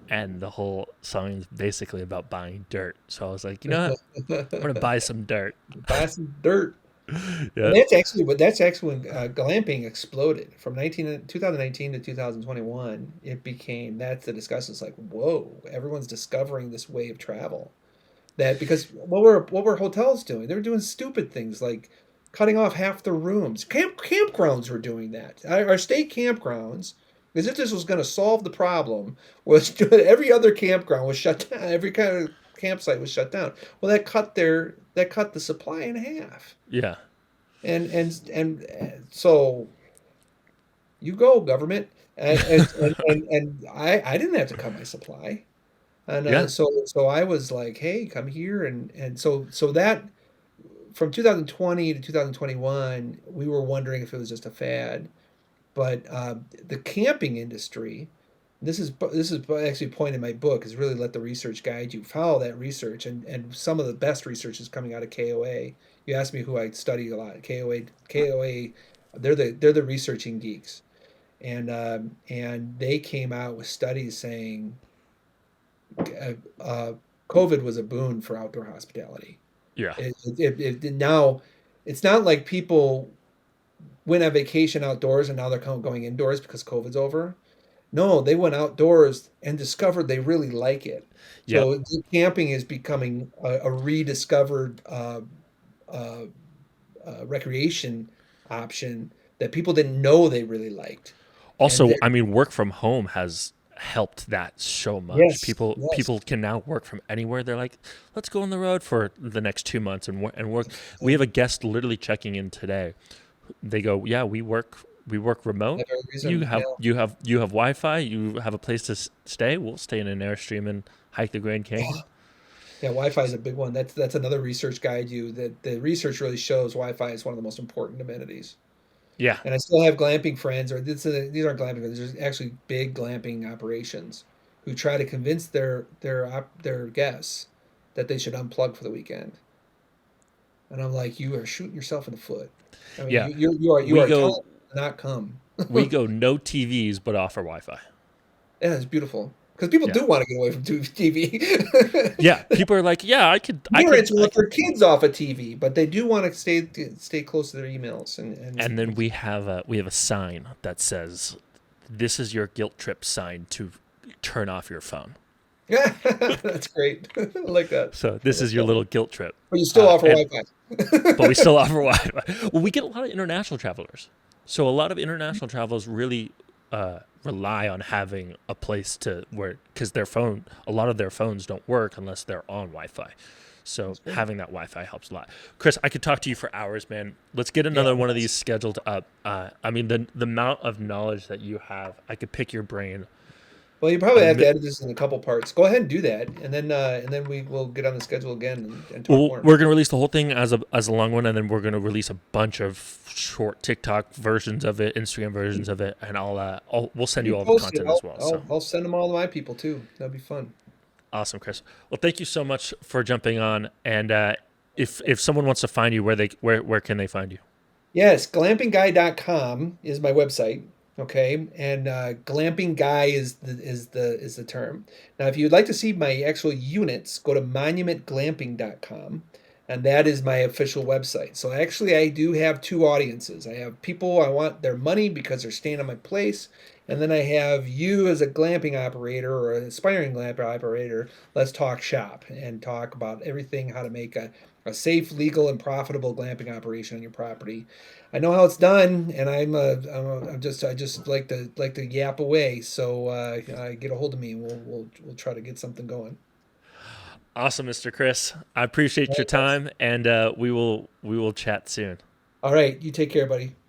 and the whole song is basically about buying dirt. So I was like, you know what? I'm gonna buy some dirt. Buy some dirt. And Yeah. that's actually when glamping exploded from 2019 to 2021. It became that's the discussion. It's like, whoa, everyone's discovering this way of travel. That because what were hotels doing? They were doing stupid things like cutting off half the rooms. Campgrounds were doing that. Our state campgrounds, as if this was going to solve the problem, was every other campground was shut down. Every kind of campsite was shut down. Well, that cut the supply in half. Yeah. And so you go government, and I didn't have to cut my supply, and Yeah. so I was like, hey, come here, and so that from 2020 to 2021, we were wondering if it was just a fad. But the camping industry, this is actually a point in my book, is really let the research guide you. Follow that research, and some of the best research is coming out of KOA. You asked me who I study a lot. KOA, they're the researching geeks, and they came out with studies saying uh, COVID was a boon for outdoor hospitality. Yeah. Now, it's not like people went on vacation outdoors and now they're going indoors because COVID's over. No, they went outdoors and discovered they really like it. Yep. So camping is becoming a rediscovered uh, recreation option that people didn't know they really liked. And Also, I mean, work from home has helped that so much. yes, People yes, can now work from anywhere. They're like, let's go on the road for the next 2 months and work. We have a guest literally checking in today. They go, yeah, we work remote. that very You reason. have Yeah. you have you have Wi-Fi. You have a place to stay. We'll stay in an Airstream and hike the Grand Canyon. Yeah, Wi-Fi is a big one. That's another research guide you that the research really shows Wi-Fi is one of the most important amenities. Yeah, And I still have glamping friends, or these aren't glamping friends. There's actually big glamping operations who try to convince their guests that they should unplug for the weekend. And I'm like, you are shooting yourself in the foot. I mean, yeah. you We are telling go them to not come. we go no TVs but offer Wi-Fi. Yeah, it's beautiful because people Yeah, do want to get away from TV. yeah. People are like, yeah, I could, I could, Parents I want could. their kids off of TV, but they do want to stay close to their emails And then and we have a sign that says, "This is your guilt trip sign to turn off your phone." yeah, that's great. I like that. So this is your little guilt trip. But you still offer And but we Wi-Fi. still offer Wi-Fi. Well, we get a lot of international travelers. So a lot of international travelers really rely on having a place to where, because a lot of their phones don't work unless they're on Wi-Fi. So That's good. having that Wi-Fi helps a lot. Chris, I could talk to you for hours, man. Let's get Yeah, another one of these scheduled up. I mean, the amount of knowledge that you have, I could pick your brain. well, you probably A have to mi- edit this in a couple parts. Go ahead and do that, and then we will get on the schedule again and talk Well, more. we're gonna release the whole thing as a long one, and then we're gonna release a bunch of short TikTok versions of it, Instagram versions of it, and we'll send you You all the post it. content as well. So I'll send them all to my people too. That'd be fun. awesome, Chris. Well, thank you so much for jumping on. And if someone wants to find you, where can they find you? Yes, glampingguy.com is my website. Okay, and glamping guy is the term. Now, if you'd like to see my actual units, go to monumentglamping.com, and that is my official website. So actually, I do have two audiences. I have people I want their money because they're staying on my place, and then I have you as a glamping operator or an aspiring glamping operator. Let's talk shop and talk about everything, how to make a safe, legal, and profitable glamping operation on your property. I know how it's done, and I just like to yap away. So get a hold of me, and we'll try to get something going. Awesome, Mr. Chris. I appreciate your time, and we will chat soon. All right, you take care, buddy.